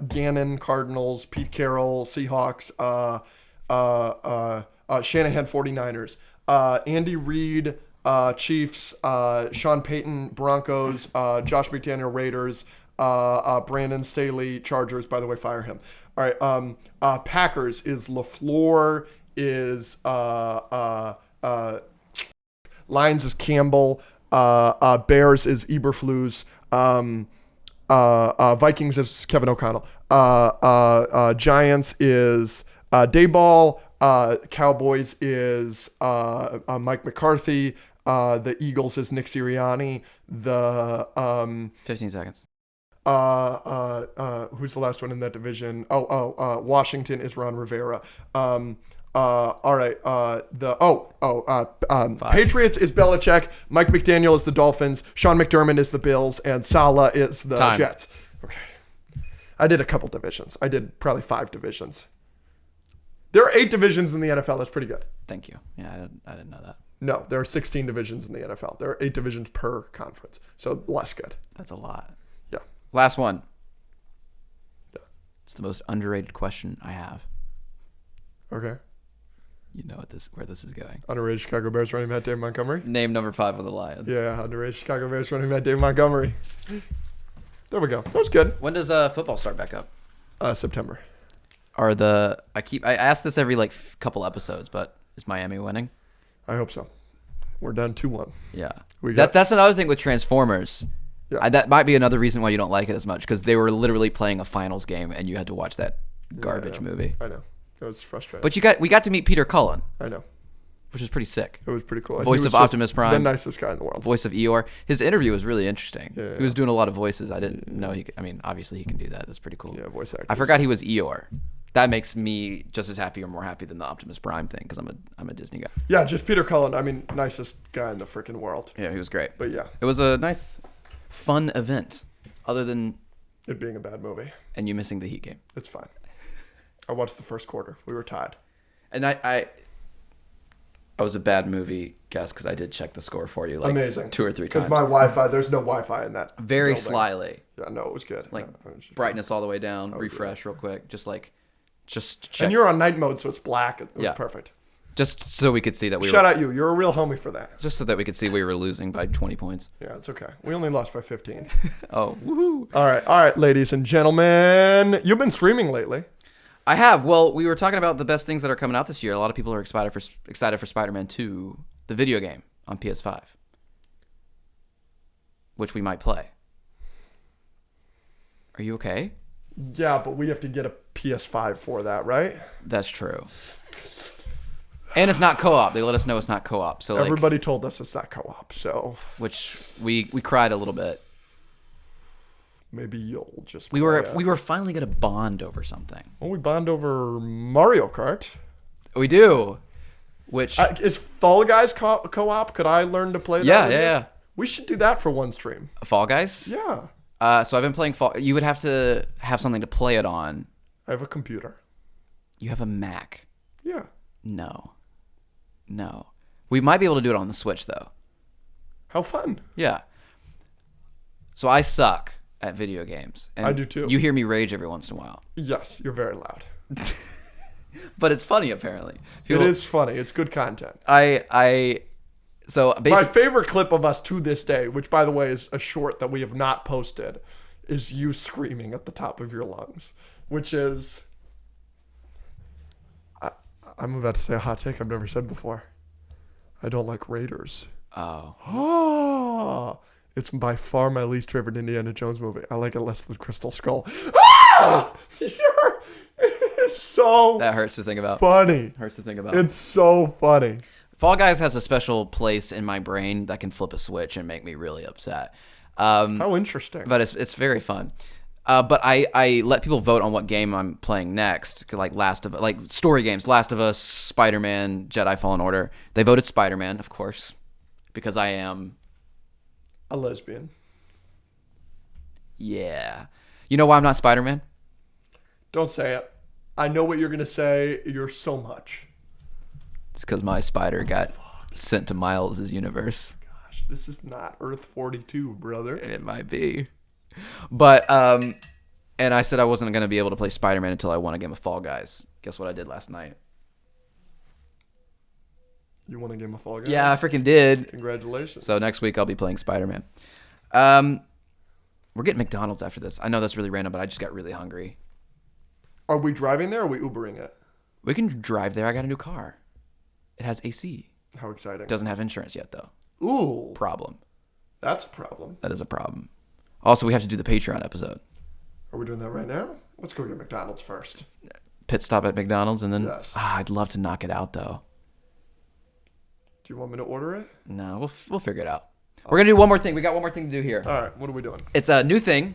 Gannon, Cardinals. Pete Carroll, Seahawks. Shanahan, 49ers. Andy Reid, Chiefs. Sean Payton, Broncos. Josh McDaniel, Raiders. Brandon Staley, Chargers. By the way, fire him. All right. Packers is LaFleur. Is Lions is Campbell. Bears is Eberflus. Vikings is Kevin O'Connell. Giants is Dayball. Cowboys is Mike McCarthy. The Eagles is Nick Sirianni. The 15 seconds. who's the last one in that division? Washington is Ron Rivera. All right. Patriots is Belichick. Mike McDaniel is the Dolphins. Sean McDermott is the Bills, and Saleh is the Time. Jets. Okay. I did a couple divisions. I did probably 5 divisions. There are 8 divisions in the NFL. That's pretty good. Thank you. Yeah, I didn't know that. No, there are 16 divisions in the NFL. There are 8 divisions per conference, so less good. That's a lot. Yeah. Last one. Yeah. It's the most underrated question I have. Okay. You know where this is going. Underrated Chicago Bears running back Dave Montgomery. Name number 5 of the Lions. Yeah, underrated Chicago Bears running back Dave Montgomery. There we go. That was good. When does football start back up? September. I ask this every couple episodes, but is Miami winning? I hope so. We're done 2-1. Yeah. We got- That's another thing with Transformers. Yeah. That might be another reason why you don't like it as much, because they were literally playing a finals game and you had to watch that garbage movie. I know. It was frustrating. But we got to meet Peter Cullen, I know. which is pretty sick. It was pretty cool. Voice He was of just Optimus Prime. The nicest guy in the world. Voice of Eeyore. His interview was really interesting. Yeah. He was doing a lot of voices. I didn't know he could. I mean, obviously he can do that. That's pretty cool. Yeah, voice actor. I forgot he was Eeyore. That makes me just as happy or more happy than the Optimus Prime thing, because I'm a Disney guy. Yeah, just Peter Cullen. I mean, nicest guy in the freaking world. Yeah, he was great. But yeah, It was a nice, fun event, other than it being a bad movie. and you missing the Heat game. It's fine. I watched the first quarter. We were tied. And I was a bad movie guess because I did check the score for you Amazing. 2 or 3 Because times. my Wi-Fi, there's no Wi-Fi in that. Very building. slyly, Yeah, no, it was good. like No, it was just- brightness all the way down, refresh real quick, just check. And you're on night mode, so it's black. It was Yeah. perfect. Just so we could see that we Shout were out you. You're a real homie for that. just so that we could see we were losing by 20 points. Yeah, it's okay. We only lost by 15. Oh, woohoo. All right, ladies and gentlemen. You've been streaming lately. I have. Well, we were talking about the best things that are coming out this year. A lot of people are excited for Spider-Man 2, the video game on PS5, which we might play. Are you okay? Yeah, but we have to get a PS5 for that, right? That's true. And it's not co-op. They let us know it's not co-op. So Everybody told us it's not co-op, so which we cried a little bit. maybe you'll just. We play were finally gonna bond over something. Well, we bond over Mario Kart. We do. Which Is Fall Guys co-op? Could I learn to play that? yeah, with you? yeah. We should do that for one stream. Fall Guys. Yeah. So I've been playing Fall. You would have to have something to play it on. I have a computer. You have a Mac. Yeah. No. We might be able to do it on the Switch though. How fun. Yeah. So I suck at video games. And I do too. You hear me rage every once in a while. Yes, you're very loud. But it's funny apparently. It is funny. It's good content. So My basically favorite clip of us to this day, which by the way is a short that we have not posted, is you screaming at the top of your lungs, which is I'm about to say a hot take I've never said before. I don't like Raiders. oh. It's by far my least favorite Indiana Jones movie. I like it less than Crystal Skull. It's so That hurts to think about. funny. Hurts to think about. It's so funny. Fall Guys has a special place in my brain that can flip a switch and make me really upset. How interesting. But it's very fun. But I let people vote on what game I'm playing next, like story games, Last of Us, Spider-Man, Jedi Fallen Order. They voted Spider-Man, of course, because I am. A lesbian. Yeah. You know why I'm not Spider-Man? Don't say it. I know what you're going to say. You're so much. It's because my spider got sent to Miles' universe. Gosh, this is not Earth 42, brother. It might be. But, and I said I wasn't going to be able to play Spider-Man until I won a game of Fall Guys. Guess what I did last night? You won a game of Fall Guys? Yeah, I freaking did. Congratulations. So next week I'll be playing Spider-Man. We're getting McDonald's after this. I know that's really random, but I just got really hungry. Are we driving there or are we Ubering it? We can drive there. I got a new car. It has AC. How exciting. Doesn't have insurance yet, though. Ooh. Problem. That's a problem. That is a problem. Also, we have to do the Patreon episode. Are we doing that right now? Let's go get McDonald's first. Pit stop at McDonald's and then... Yes. I'd love to knock it out, though. Do you want me to order it? No, we'll figure it out. We're going to do one more thing. We got one more thing to do here. All right. What are we doing? It's a new thing.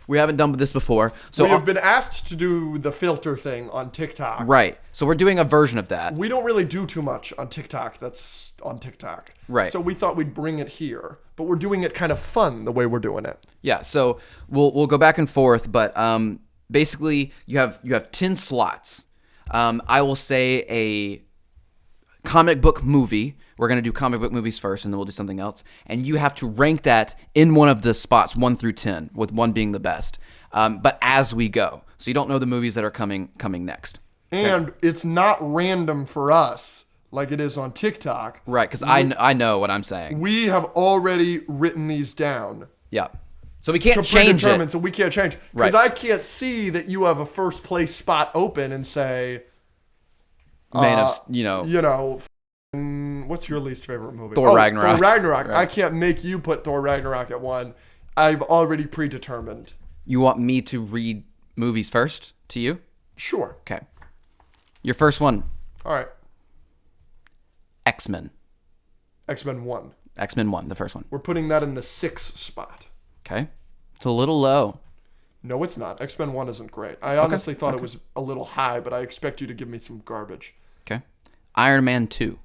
We haven't done this before. So we have been asked to do the filter thing on TikTok. Right. So we're doing a version of that. We don't really do too much on TikTok that's on TikTok. Right. So we thought we'd bring it here, but we're doing it kind of fun the way we're doing it. Yeah, so we'll go back and forth, but basically you have 10 slots. I will say a comic book movie. We're going to do comic book movies first, and then we'll do something else. And you have to rank that in one of the spots, 1 through 10, with 1 being the best. But as we go. So you don't know the movies that are coming next. And it's not random for us like it is on TikTok. Right, because I know what I'm saying. We have already written these down. Yeah. So we can't To change predetermine, it. so we can't change. Right. Because I can't see that you have a first place spot open and say, Man of, what's your least favorite movie? Thor Ragnarok. Thor Ragnarok. Right. I can't make you put Thor Ragnarok at 1. I've already predetermined. You want me to read movies first to you? Sure. Okay. Your first one, All right. X-Men. X-Men 1. X-Men 1, the first one. We're putting that in the 6th spot. Okay. It's a little low. No, it's not. X-Men 1 isn't great. I honestly thought it was a little high, but I expect you to give me some garbage. Okay. Iron Man 2.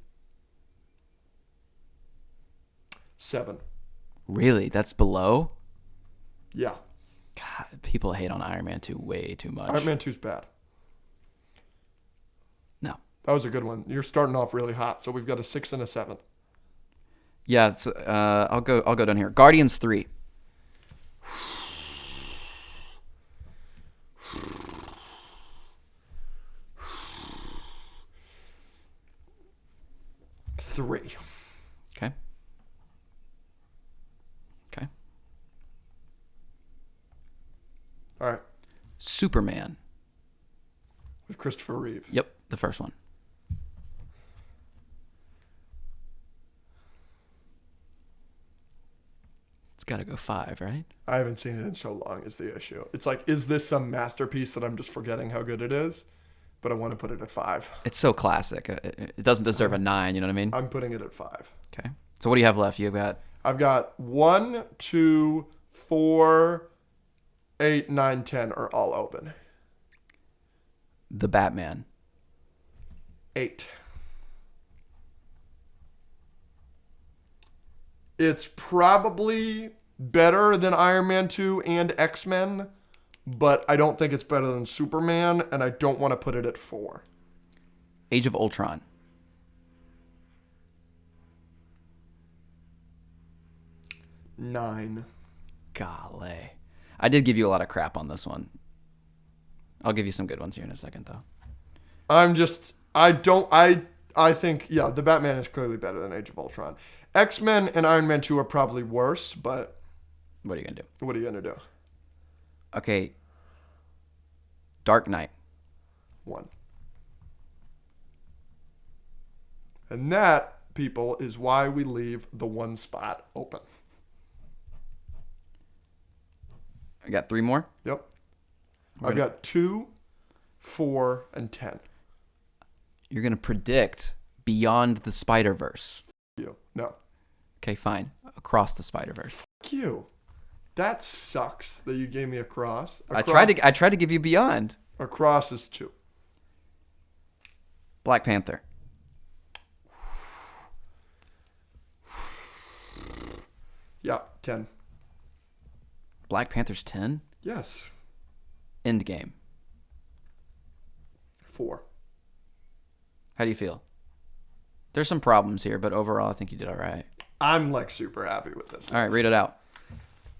7. Really? That's below? Yeah. God, people hate on Iron Man 2 way too much. Iron Man 2's bad. No. That was a good one. You're starting off really hot, so we've got a 6 and a 7. Yeah, so, I'll go down here. Guardians 3. Three. Okay. Okay. All right. Superman. With Christopher Reeve. Yep, the first one. It's got to go 5, right? I haven't seen it in so long is the issue. It's like, is this some masterpiece that I'm just forgetting how good it is? But I want to put it at 5. It's so classic. It doesn't deserve a 9, you know what I mean? I'm putting it at 5. Okay. So what do you have left? You've got... I've got 1, 2, 4, 8, 9, 10 are all open. The Batman. 8. It's probably better than Iron Man 2 and X-Men, but I don't think it's better than Superman, and I don't want to put it at 4. Age of Ultron. 9. Golly. I did give you a lot of crap on this one. I'll give you some good ones here in a second, though. I think, yeah, the Batman is clearly better than Age of Ultron. X-Men and Iron Man 2 are probably worse, but What are you going to do? what are you going to do? Okay. Dark Knight. 1. And that, people, is why we leave the 1 spot open. I got 3 more. Yep. I've got 2, 4, and 10. You're going to predict Beyond the Spider-Verse. You. No. Okay, fine. Across the Spider-Verse. Q. That sucks that you gave me a cross. I tried to give you Beyond. A cross is 2. Black Panther. Yeah, 10. Black Panther's 10? Yes. Endgame. 4. How do you feel? There's some problems here, but overall, I think you did all right. I'm like super happy with this. All right, read it out.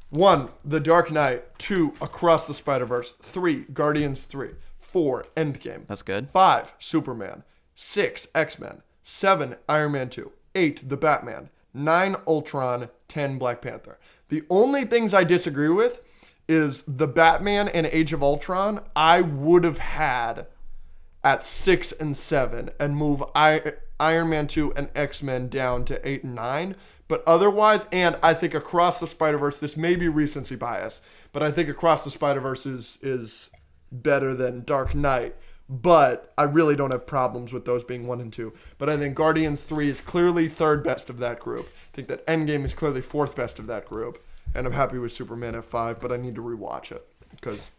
1, The Dark Knight. 2, Across the Spider-Verse. 3, Guardians 3. 4, Endgame. That's good. 5, Superman. 6, X-Men. 7, Iron Man 2. 8, The Batman. 9, Ultron. 10, Black Panther. The only things I disagree with is The Batman and Age of Ultron I would have had at 6 and 7 and move Iron Man 2 and X-Men down to 8 and 9. But otherwise, and I think Across the Spider-Verse, this may be recency bias, but I think Across the Spider-Verse is better than Dark Knight. But I really don't have problems with those being 1 and 2. But I think Guardians 3 is clearly third best of that group. I think that Endgame is clearly fourth best of that group. And I'm happy with Superman at 5, but I need to rewatch it because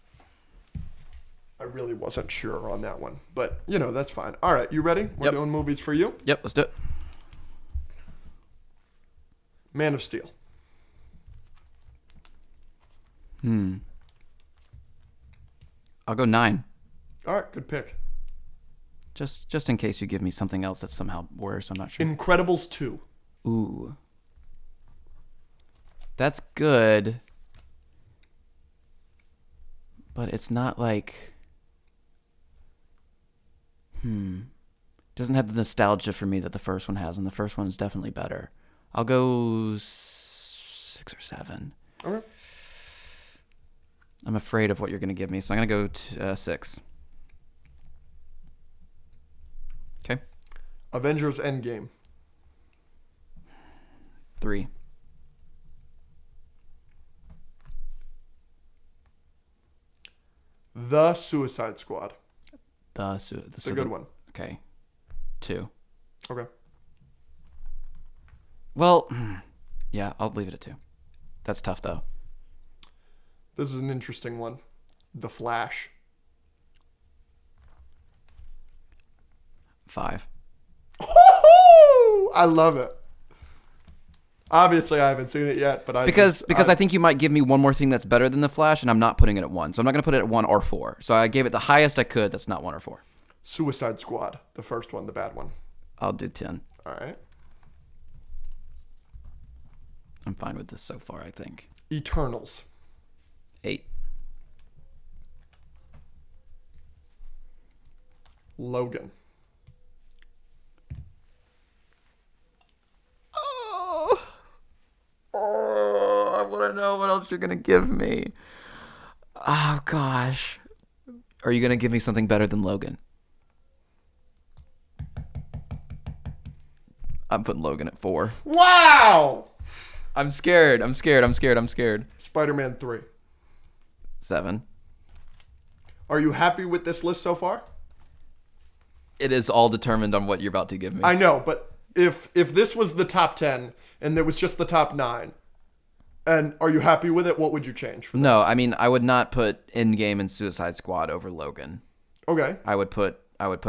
I really wasn't sure on that one. But, that's fine. All right, you ready? We're doing movies for you? Yep, let's do it. Man of Steel. I'll go 9. All right, good pick. Just in case you give me something else that's somehow worse, I'm not sure. Incredibles 2. Ooh. That's good. But it's not like... Doesn't have the nostalgia for me that the first one has, and the first one is definitely better. I'll go 6 or 7. Okay. I'm afraid of what you're going to give me, so I'm going to go 6. Okay. Avengers Endgame. 3. The Suicide Squad. It's a good one. Okay. 2. Okay. Well, yeah, I'll leave it at 2. That's tough, though. This is an interesting one. The Flash. 5. I love it. Obviously, I haven't seen it yet, but because I think you might give me one more thing that's better than The Flash, and I'm not putting it at 1. So I'm not going to put it at 1 or 4. So I gave it the highest I could. That's not 1 or 4. Suicide Squad, the first one, the bad one. I'll do 10. All right. I'm fine with this so far, I think. Eternals. 8. Logan. Oh, I want to know what else you're going to give me. Oh, gosh. Are you going to give me something better than Logan? I'm putting Logan at 4. Wow! I'm scared. Spider-Man 3. 7. Are you happy with this list so far? It is all determined on what you're about to give me. I know, but if this was the top 10 and there was just the top 9, and are you happy with it? What would you change for this? No, I mean, I would not put Endgame and Suicide Squad over Logan. Okay. I would put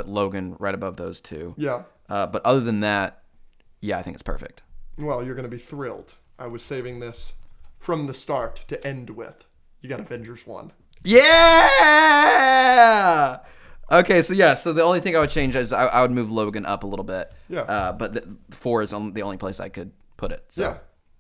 Logan right above those two. Yeah. But other than that, yeah, I think it's perfect. Well, you're going to be thrilled. I was saving this from the start to end with. You got Avengers 1. Yeah! Okay, so the only thing I would change is I would move Logan up a little bit. Yeah. But 4 is the only place I could put it. So. Yeah.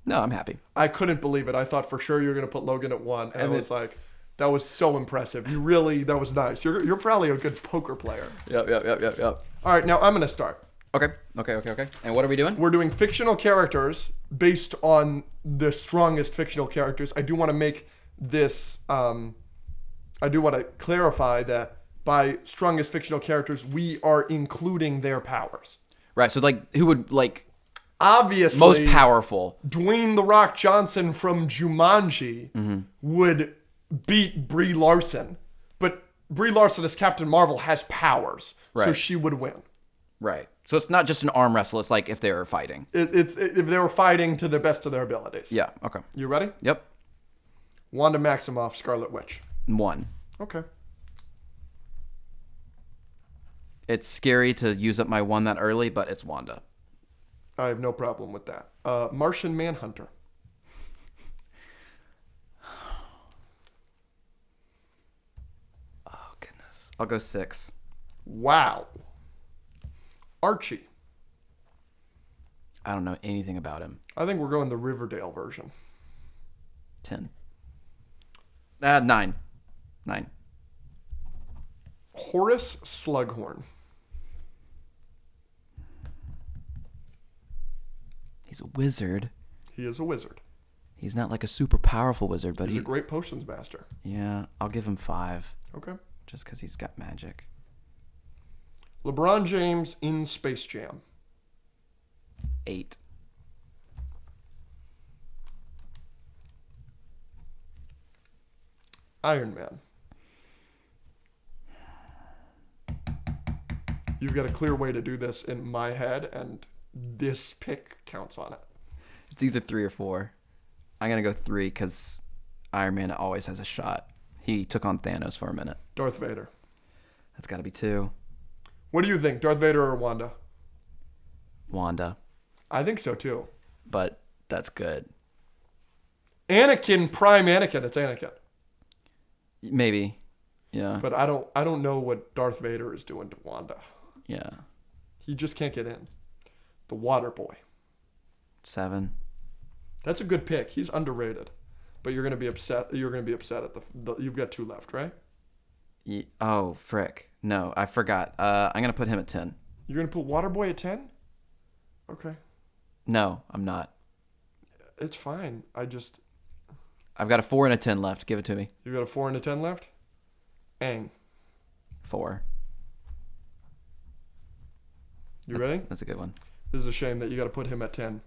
No, I'm happy. I couldn't believe it. I thought for sure you were going to put Logan at 1. And I was like, that was so impressive. That was nice. You're probably a good poker player. Yep. All right, now I'm going to start. Okay. And what are we doing? We're doing fictional characters based on the strongest fictional characters. I do want to make this, I do want to clarify that by strongest fictional characters, we are including their powers. Right, so who would, obviously, most powerful? Dwayne "The Rock" Johnson from Jumanji would beat Brie Larson. But Brie Larson as Captain Marvel has powers, so Right. she would win. Right. So it's not just an arm wrestle. It's like if they were fighting. It's if they were fighting to the best of their abilities. Yeah. Okay. You ready? Yep. Wanda Maximoff, Scarlet Witch. 1. Okay. It's scary to use up my 1 that early, but it's Wanda. I have no problem with that. Martian Manhunter. Oh, goodness. I'll go 6. Wow. Archie. I don't know anything about him. I think we're going the Riverdale version. 10. 9. 9. Horace Slughorn. He's a wizard. He is a wizard. He's not like a super powerful wizard, but He's a great potions master. Yeah, I'll give him 5. Okay. Just because he's got magic. LeBron James in Space Jam. 8. Iron Man. You've got a clear way to do this in my head, and this pick counts on it. It's either 3 or 4. I'm going to go 3 because Iron Man always has a shot. He took on Thanos for a minute. Darth Vader. That's got to be 2. What do you think, Darth Vader or Wanda? Wanda. I think so too. But that's good. Anakin, prime Anakin. It's Anakin. Maybe. Yeah. But I don't know what Darth Vader is doing to Wanda. Yeah. He just can't get in. The Water Boy. 7. That's a good pick. He's underrated. But you're gonna be upset. You're gonna be upset at the you've got 2 left, right? Oh, frick. No, I forgot. I'm going to put him at 10. You're gonna put Waterboy at 10? Okay. No, I'm not. It's fine. I've got a 4 and a 10 left. Give it to me. You got a 4 and a 10 left? Aang. 4. You ready? That's a good one. This is a shame that you got to put him at 10.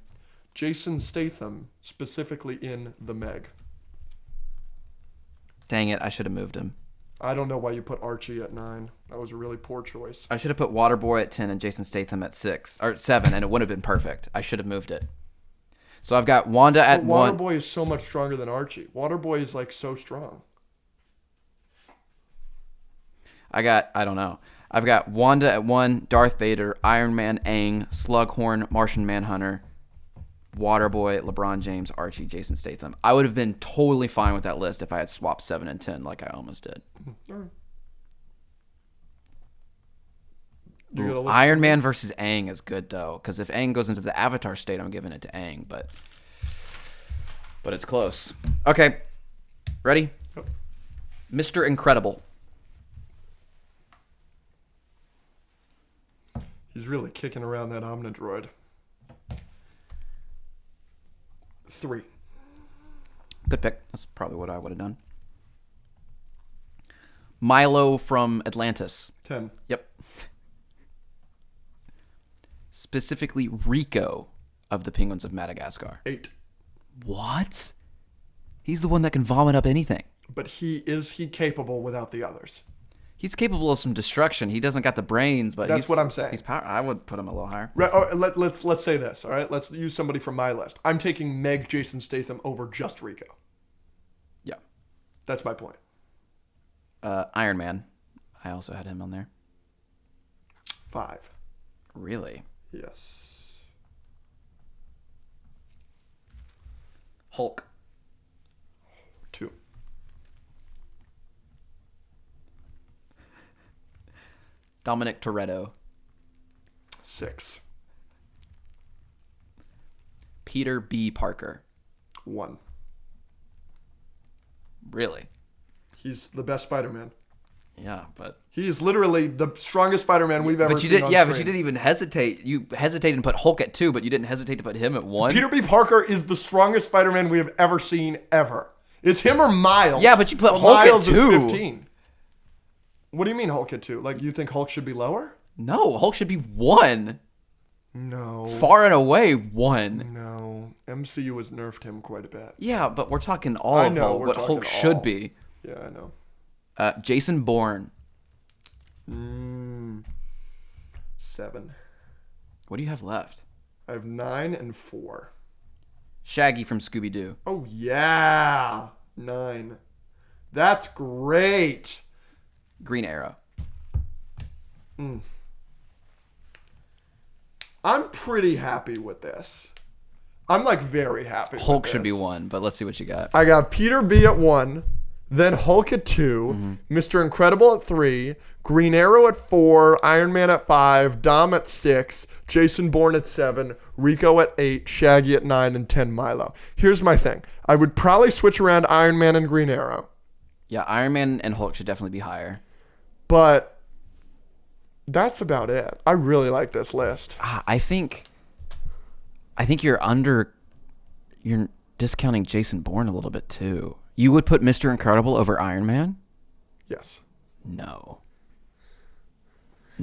Jason Statham, specifically in The Meg. Dang it, I should have moved him. I don't know why you put Archie at 9. That was a really poor choice. I should have put Waterboy at 10 and Jason Statham at 6 or 7, and it would have been perfect. I should have moved it. So I've got Wanda at 1. Waterboy is so much stronger than Archie. Waterboy is like so strong. I don't know. I've got Wanda at 1, Darth Vader, Iron Man, Aang, Slughorn, Martian Manhunter, Waterboy, LeBron James, Archie, Jason Statham. I would have been totally fine with that list if I had swapped 7 and 10 like I almost did. All right. Iron Man versus Aang is good though, because if Aang goes into the Avatar state, I'm giving it to Aang, but it's close. Okay, ready? Yep. Mr. Incredible. He's really kicking around that Omnidroid. 3. Good pick. That's probably what I would have done. Milo from Atlantis. 10. Yep. Specifically Rico of the Penguins of Madagascar. 8. What? He's the one that can vomit up anything. But is he capable without the others? He's capable of some destruction. He doesn't got the brains, but That's what I'm saying. He's power. I would put him a little higher. Right, let's say this, all right? Let's use somebody from my list. I'm taking Meg Jason Statham over just Rico. Yeah. That's my point. Iron Man. I also had him on there. 5. Really? Yes. Hulk. 2. Dominic Toretto. 6. Peter B. Parker. 1. Really? He's the best Spider-Man. Yeah, but He is literally the strongest Spider-Man we've ever seen on but screen. you didn't even hesitate. You hesitated and put Hulk at 2, but you didn't hesitate to put him at 1. Peter B. Parker is the strongest Spider-Man we have ever seen, ever. It's him or Miles. Yeah, but you put But Hulk Miles at 2. is 15. What do you mean Hulk at 2? Like, you think Hulk should be lower? No, Hulk should be 1. No. Far and away 1. No. MCU has nerfed him quite a bit. Yeah, but we're talking all I of know, Hulk, we're what talking Hulk should all. be. Yeah, I know. Jason Bourne. 7. What do you have left? I have 9 and 4. Shaggy from Scooby-Doo. Oh, yeah. 9. That's great. Green Arrow. I'm pretty happy with this. I'm like very happy. Hulk with should be this. 1, but let's see what you got. I got Peter B at 1, then Hulk at 2, Mr. Incredible at 3, Green Arrow at 4, Iron Man at 5, Dom at 6, Jason Bourne at 7, Rico at 8, Shaggy at 9, and 10 Milo. Here's my thing. I would probably switch around Iron Man and Green Arrow, Yeah, Iron Man and Hulk should definitely be higher. but that's about it. I really like this list. I think you're discounting Jason Bourne a little bit too. You would put Mr. Incredible over Iron Man? Yes. No.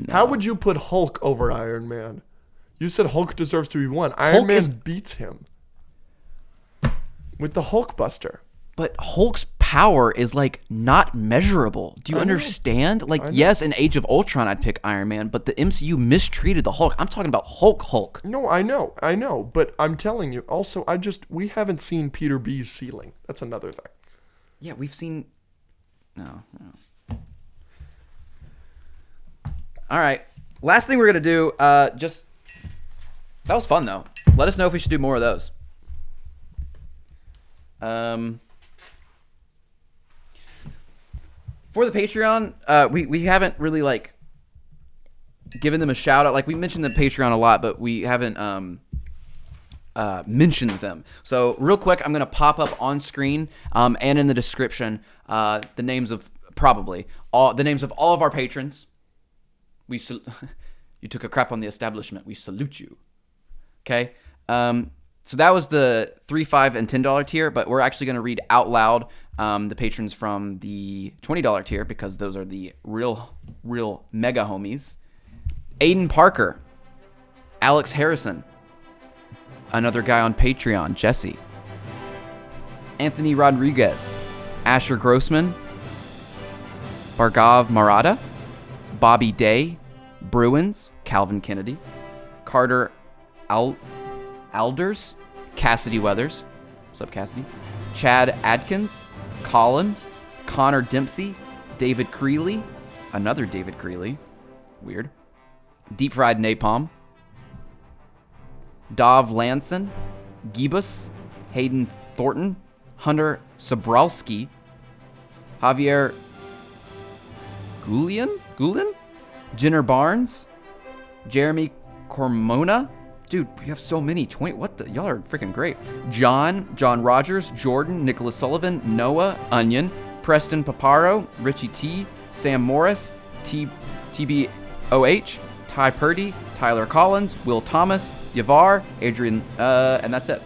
How would you put Hulk over Iron Man? You said Hulk deserves to be 1. Iron Hulk Man is- beats him with the Hulkbuster. But Hulk's power is like not measurable. Do you understand? Like, yes, in Age of Ultron, I'd pick Iron Man, but the MCU mistreated the Hulk. I'm talking about Hulk. No, I know, but I'm telling you. Also, we haven't seen Peter B's ceiling. That's another thing. Yeah, we've seen. No. All right. Last thing we're gonna do. That was fun though. Let us know if we should do more of those. For the Patreon, we haven't really like given them a shout out. Like we mentioned the Patreon a lot, but we haven't mentioned them. So real quick, I'm gonna pop up on screen and in the description the names of all of our patrons. You took a crap on the establishment. We salute you. Okay. So that was the $3, $5, and $10 tier, but we're actually going to read out loud the patrons from the $20 tier because those are the real mega homies. Aiden Parker, Alex Harrison, another guy on Patreon, Jesse, Anthony Rodriguez, Asher Grossman, Bargav Marada, Bobby Day, Bruins, Calvin Kennedy, Carter Alders, Cassidy Weathers, what's up Cassidy, Chad Adkins, Colin, Connor Dempsey, David Creeley, another David Creeley, weird, Deep Fried Napalm, Dov Lanson, Gibus, Hayden Thornton, Hunter Sobralski, Javier Gulian, Jenner Barnes, Jeremy Cormona. Dude, we have so many. 20. What the? Y'all are freaking great. John Rogers, Jordan, Nicholas Sullivan, Noah, Onion, Preston Paparo, Richie T, Sam Morris, TBOH, Ty Purdy, Tyler Collins, Will Thomas, Yavar, Adrian, and that's it.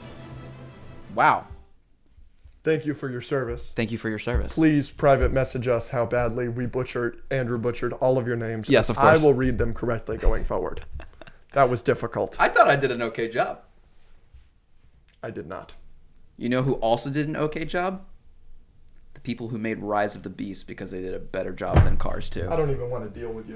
Wow. Thank you for your service. Thank you for your service. Please private message us how badly Andrew butchered all of your names. Yes, of course. I will read them correctly going forward. That was difficult. I thought I did an okay job. I did not. You know who also did an okay job? The people who made Rise of the Beast because they did a better job than Cars 2. I don't even want to deal with you.